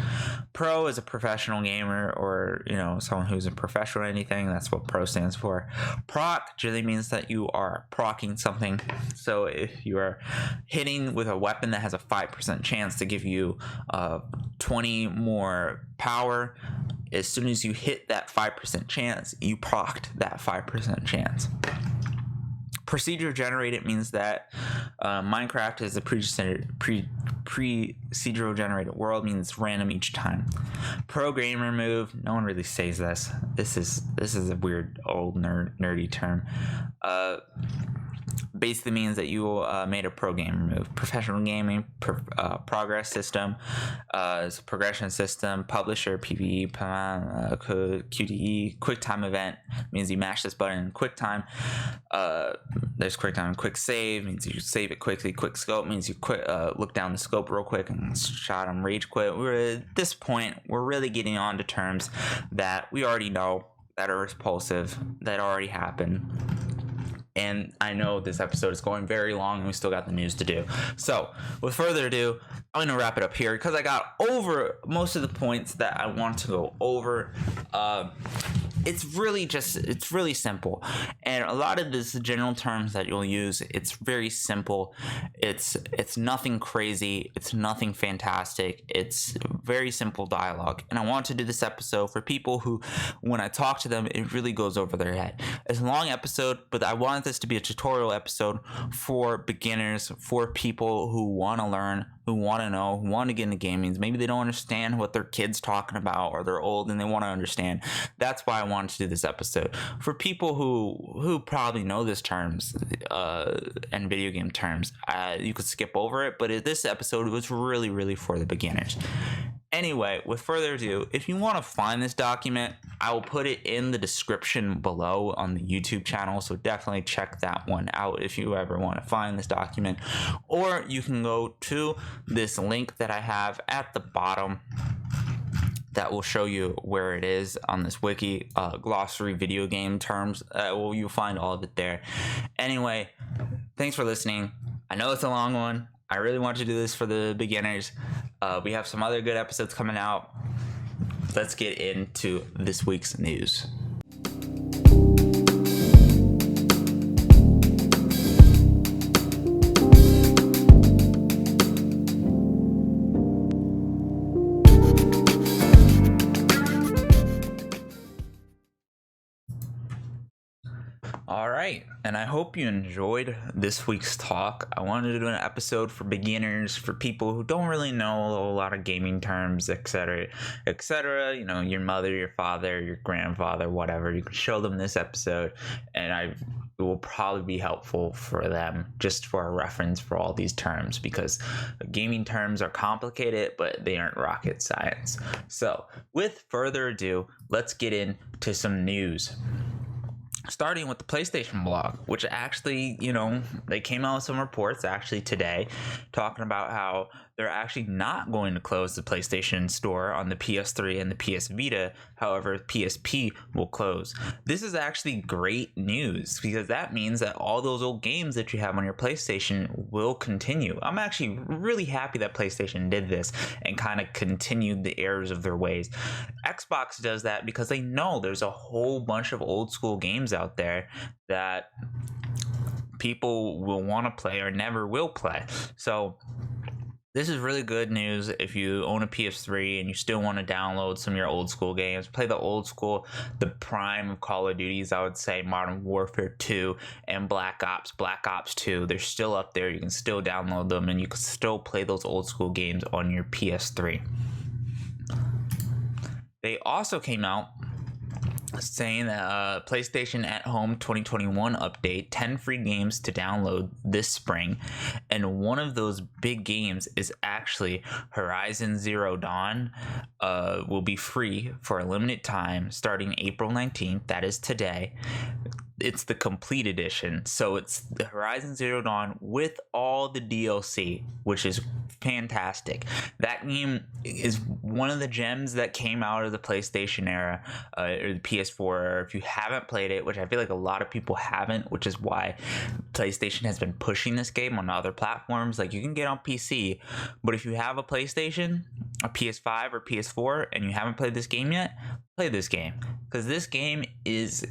Speaker 2: Pro is a professional gamer or, someone who's a professional at anything. That's what pro stands for. Proc generally means that you are proccing something. So if you are hitting with a weapon that has a 5% chance to give you 20 more power, as soon as you hit that 5% chance, you procced that 5% chance. Procedure generated means that Minecraft is a procedural generated world, means it's random each time. Programmer move, no one really says this. This is a weird old nerdy term. Basically means that you made a pro game move. Professional gaming, progress system, progression system, publisher, PvE, QTE, QuickTime event means you mash this button in QuickTime. There's QuickTime and Quick Save means you save it quickly. Quick Scope means you look down the scope real quick and shot on rage quit. At this point, we're really getting on to terms that we already know, that are repulsive, that already happened. And I know this episode is going very long and we still got the news to do. So with further ado, I'm going to wrap it up here because I got over most of the points that I want to go over. It's really simple. And a lot of these general terms that you'll use, it's very simple. It's nothing crazy. It's nothing fantastic. It's very simple dialogue. And I want to do this episode for people who, when I talk to them, it really goes over their head. It's a long episode, but I wanted this to be a tutorial episode for beginners, for people who want to learn, who want to know, who want to get into gaming. Maybe they don't understand what their kid's talking about, or they're old and they want to understand. That's why I wanted to do this episode. For people who probably know these terms and video game terms, you could skip over it, but this episode was really for the beginners. Anyway, with further ado, if you want to find this document, I will put it in the description below on the YouTube channel, so definitely check that one out if you ever want to find this document. Or you can go to this link that I have at the bottom that will show you where it is on this wiki, glossary video game terms. You'll find all of it there. Anyway, thanks for listening. I know it's a long one. I really want to do this for the beginners. We have some other good episodes coming out. Let's get into this week's news. All right, and I hope you enjoyed this week's talk. I wanted to do an episode for beginners, for people who don't really know a lot of gaming terms, etc., etc. You know, your mother, your father, your grandfather, whatever. You can show them this episode, and it will probably be helpful for them, just for a reference for all these terms, because gaming terms are complicated, but they aren't rocket science. So, with further ado, let's get into some news. Starting with the PlayStation blog, which actually, they came out with some reports actually today talking about how they're actually not going to close the PlayStation Store on the PS3 and the PS Vita. However, PSP will close. This is actually great news because that means that all those old games that you have on your PlayStation will continue. I'm actually really happy that PlayStation did this and kind of continued the errors of their ways. Xbox does that because they know there's a whole bunch of old school games out there that people will want to play or never will play. So this is really good news if you own a PS3 and you still want to download some of your old school games. Play the old school, the prime of Call of Duties, I would say Modern Warfare 2 and Black Ops 2. They're still up there. You can still download them and you can still play those old school games on your PS3. They also came out saying that PlayStation at Home 2021 update, 10 free games to download this spring, and one of those big games is actually Horizon Zero Dawn. Will be free for a limited time starting April 19th. That is today. It's the complete edition, so it's the Horizon Zero Dawn with all the DLC, which is fantastic. That game is one of the gems that came out of the PlayStation era, or the PS4. If you haven't played it, which I feel like a lot of people haven't, which is why PlayStation has been pushing this game on other platforms. Like, you can get on PC, but if you have a PlayStation, a PS5 or PS4, and you haven't played this game yet, play this game, because this game is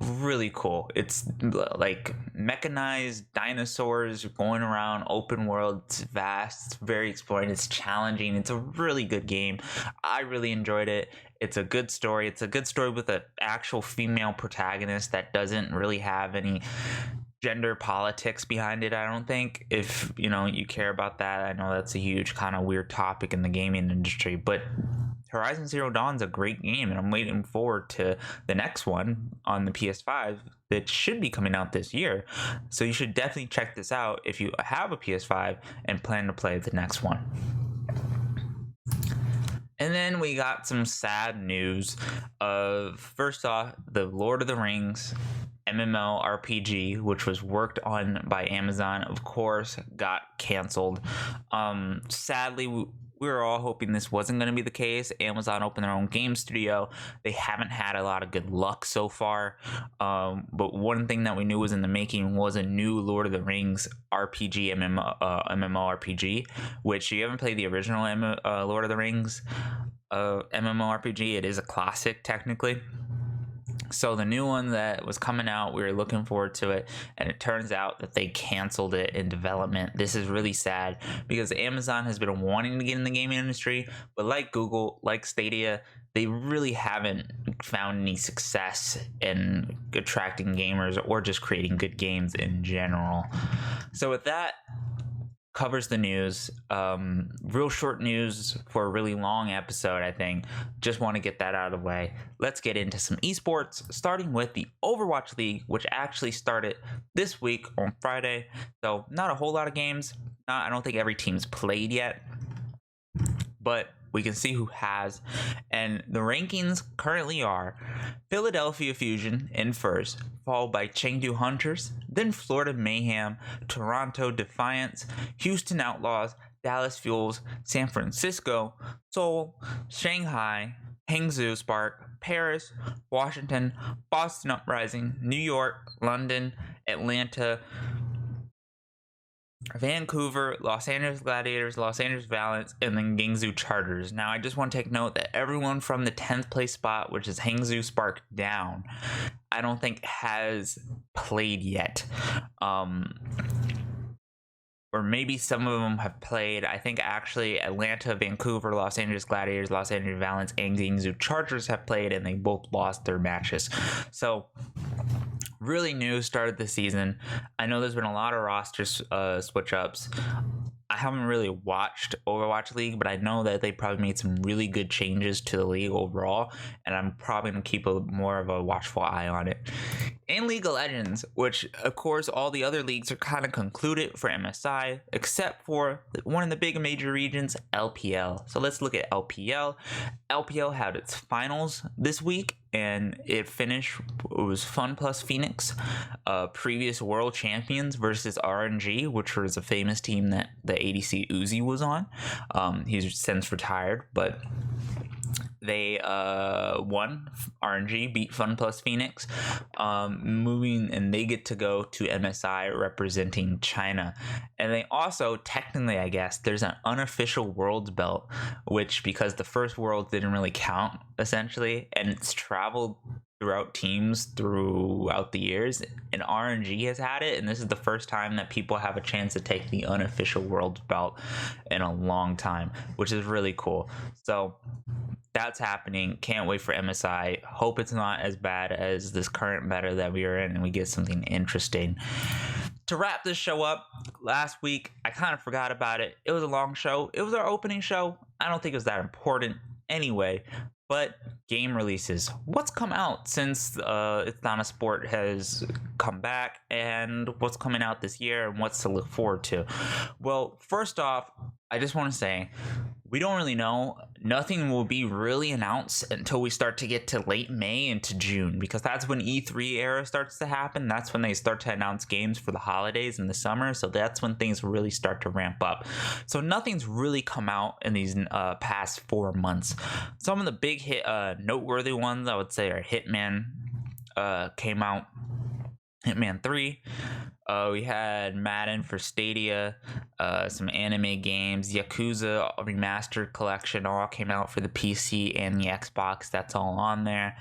Speaker 2: really cool. It's like mechanized dinosaurs going around, open world. It's vast, it's very exploring, it's challenging. It's a really good game. I really enjoyed it. It's a good story. It's a good story with an actual female protagonist that doesn't really have any gender politics behind it. I don't think, if you care about that. I know that's a huge kind of weird topic in the gaming industry, but Horizon Zero Dawn's a great game, and I'm waiting forward to the next one on the PS5 that should be coming out this year. So you should definitely check this out if you have a PS5 and plan to play the next one. And then we got some sad news of, first off, the Lord of the Rings MMORPG, which was worked on by Amazon, of course, got canceled. Sadly, we were all hoping this wasn't going to be the case. Amazon opened their own game studio. They haven't had a lot of good luck so far. But one thing that we knew was in the making was a new Lord of the Rings RPG MMORPG, which, if you haven't played the original Lord of the Rings MMORPG, it is a classic technically. So the new one that was coming out, we were looking forward to it, and it turns out that they canceled it in development. This is really sad because Amazon has been wanting to get in the gaming industry, but like Google, like Stadia, they really haven't found any success in attracting gamers or just creating good games in general. So with that, covers the news. Real short news for a really long episode, I think. Just want to get that out of the way. Let's get into some esports, starting with the Overwatch League, which actually started this week on Friday. So not a whole lot of games. I don't think every team's played yet, but we can see who has. And the rankings currently are Philadelphia Fusion in first, followed by Chengdu Hunters, then Florida Mayhem, Toronto Defiance, Houston Outlaws, Dallas Fuels, San Francisco, Seoul, Shanghai, Hangzhou Spark, Paris, Washington, Boston Uprising, New York, London, Atlanta, Vancouver, Los Angeles Gladiators, Los Angeles Valence, and then Hangzhou Chargers. Now, I just want to take note that everyone from the 10th place spot, which is Hangzhou Spark, down, I don't think has played yet. Or maybe some of them have played. I think actually Atlanta, Vancouver, Los Angeles Gladiators, Los Angeles Valence, and Hangzhou Chargers have played, and they both lost their matches. So really new started the season. I know there's been a lot of roster switch ups. I haven't really watched Overwatch League, but I know that they probably made some really good changes to the league overall, and I'm probably going to keep more of a watchful eye on it. And League of Legends, which of course all the other leagues are kind of concluded for MSI, except for one of the big major regions, LPL. So let's look at LPL. LPL had its finals this week, and it finished, it was Fun Plus Phoenix, previous world champions, versus RNG, which was a famous team that the ADC Uzi was on. He's since retired, but they won. RNG beat Fun Plus Phoenix, moving, and they get to go to MSI representing China. And they also, technically, I guess, there's an unofficial Worlds belt, which, because the first Worlds didn't really count, essentially, and it's traveled throughout teams throughout the years, and RNG has had it, and this is the first time that people have a chance to take the unofficial Worlds belt in a long time, which is really cool. So that's happening. Can't wait for MSI. Hope it's not as bad as this current meta that we are in, and we get something interesting. To wrap this show up, last week I kind of forgot about it. It was a long show. It was our opening show. I don't think it was that important anyway. But game releases. What's come out since It's Not a Sport has come back, and what's coming out this year, and what's to look forward to? Well, first off, I just want to say we don't really know. Nothing will be really announced until we start to get to late May into June, because that's when E3 era starts to happen. That's when they start to announce games for the holidays in the summer. So that's when things really start to ramp up. So nothing's really come out in these past 4 months. Some of the big noteworthy ones I would say are Hitman came out. Hitman 3. We had Madden for Stadia, some anime games, Yakuza Remastered Collection all came out for the PC and the Xbox. That's all on there.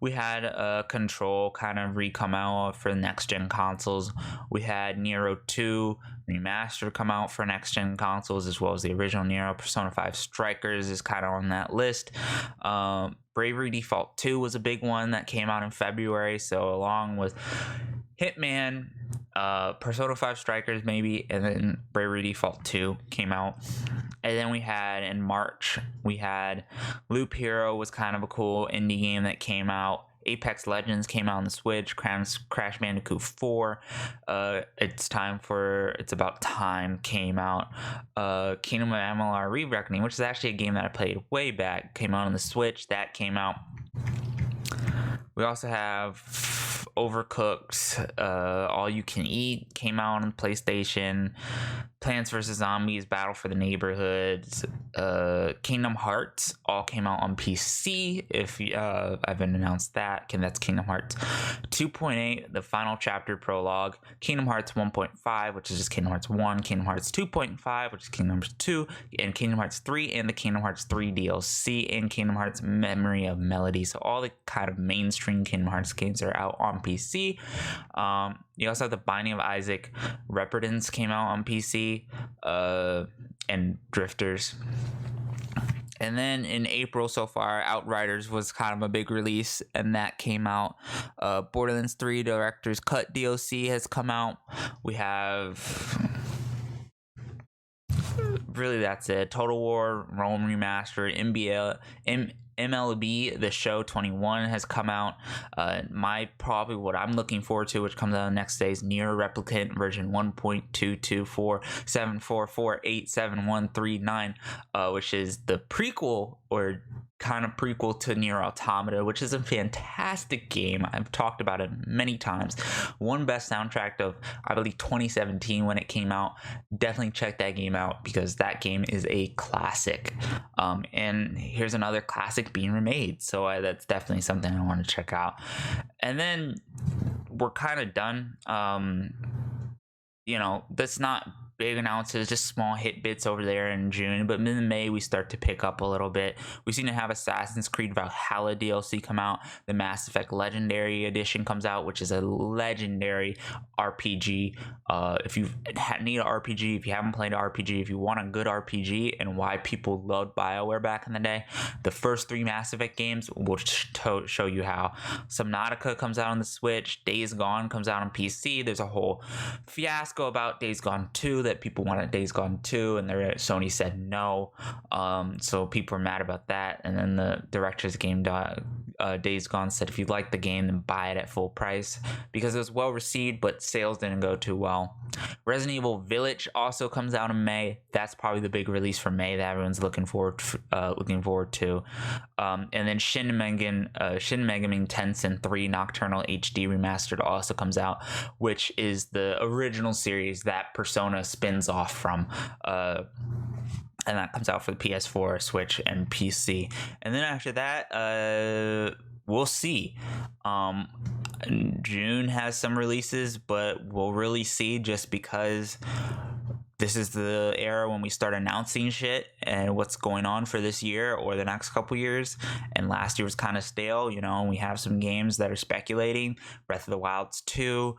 Speaker 2: We had Control kind of re-come out for next-gen consoles. We had Nero 2 Remastered come out for next-gen consoles, as well as the original Nero. Persona 5 Strikers is kind of on that list. Bravery Default 2 was a big one that came out in February. So along with Hitman, Persona 5 Strikers maybe, and then Bravely Default 2 came out. And then we had in March, we had Loop Hero was kind of a cool indie game that came out. Apex Legends came out on the Switch. Crash Bandicoot 4, It's About Time came out. Kingdom of MLR Re-Reckoning, which is actually a game that I played way back, came out on the Switch. That came out. We also have Overcooked, All You Can Eat came out on PlayStation. Plants vs. Zombies, Battle for the Neighborhoods, Kingdom Hearts all came out on PC. If I haven't announced that, that's Kingdom Hearts 2.8, the final chapter prologue, Kingdom Hearts 1.5, which is just Kingdom Hearts 1, Kingdom Hearts 2.5, which is Kingdom Hearts 2, and Kingdom Hearts 3, and the Kingdom Hearts 3 DLC, and Kingdom Hearts Memory of Melody. So all the kind of mainstream Kingdom Hearts games are out on PC. You also have the Binding of Isaac Repentance came out on PC, and Drifters. And then in April so far, Outriders was kind of a big release, and that came out. Borderlands 3 Director's Cut DLC has come out. We have... really, that's it. Total War Rome Remastered, MLB The Show 21 has come out. Probably what I'm looking forward to, which comes out the next day, is Nier Replicant version 1.22474487139, which is the prequel or kind of prequel to Nier Automata, which is a fantastic game. I've talked about it many times. One best soundtrack of, I believe, 2017 when it came out. Definitely check that game out because that game is a classic. And here's another classic being remade, so that's definitely something I want to check out. And then we're kind of done. That's not big announces, just small hit bits over there in June, but in May we start to pick up a little bit. We seem to have Assassin's Creed Valhalla DLC come out. The Mass Effect Legendary Edition comes out, which is a legendary RPG. If you need an RPG, if you haven't played an RPG, if you want a good RPG and why people loved BioWare back in the day, the first 3 Mass Effect games will show you how. Subnautica comes out on the Switch. Days Gone comes out on PC. There's a whole fiasco about Days Gone 2 that people wanted Days Gone 2, and Sony said no. So people are mad about that. And then the director's game, Days Gone, said if you like the game, then buy it at full price because it was well received, but sales didn't go too well. Resident Evil Village also comes out in May. That's probably the big release for May that everyone's looking forward to. And then Shin Megami Tensei 3 Nocturnal HD Remastered also comes out, which is the original series that Persona spins off from. And that comes out for the PS4, Switch, and PC. And then after that, we'll see. June has some releases, but we'll really see just because this is the era when we start announcing shit and what's going on for this year or the next couple years. And last year was kind of stale, we have some games that are speculating. Breath of the Wild 2,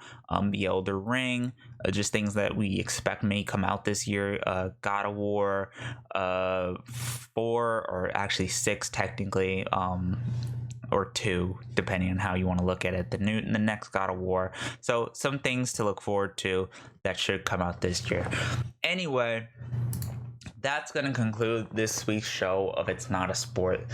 Speaker 2: The Elder Ring, just things that we expect may come out this year. God of War 4, or actually 6 technically, or 2, depending on how you want to look at it. The next God of War. So some things to look forward to that should come out this year. Anyway, that's going to conclude this week's show of It's Not a Sport.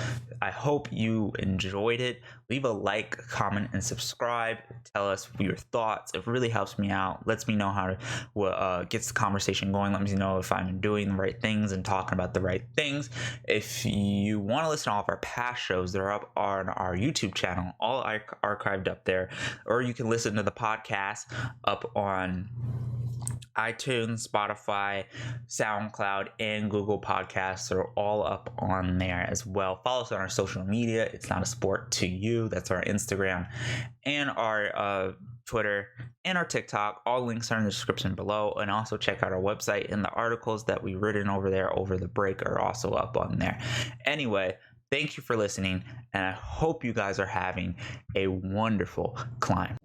Speaker 2: I hope you enjoyed it. Leave a like, comment, and subscribe. Tell us your thoughts. It really helps me out. Lets me know how to gets the conversation going. Let me know if I'm doing the right things and talking about the right things. If you want to listen to all of our past shows, they're up on our YouTube channel, all archived up there. Or you can listen to the podcast up on iTunes, Spotify, SoundCloud, and Google Podcasts are all up on there as well. Follow us on our social media. It's Not a Sport to You. That's our Instagram and our Twitter and our TikTok. All links are in the description below. And also check out our website, and the articles that we've written over there over the break are also up on there. Anyway, thank you for listening, and I hope you guys are having a wonderful climb.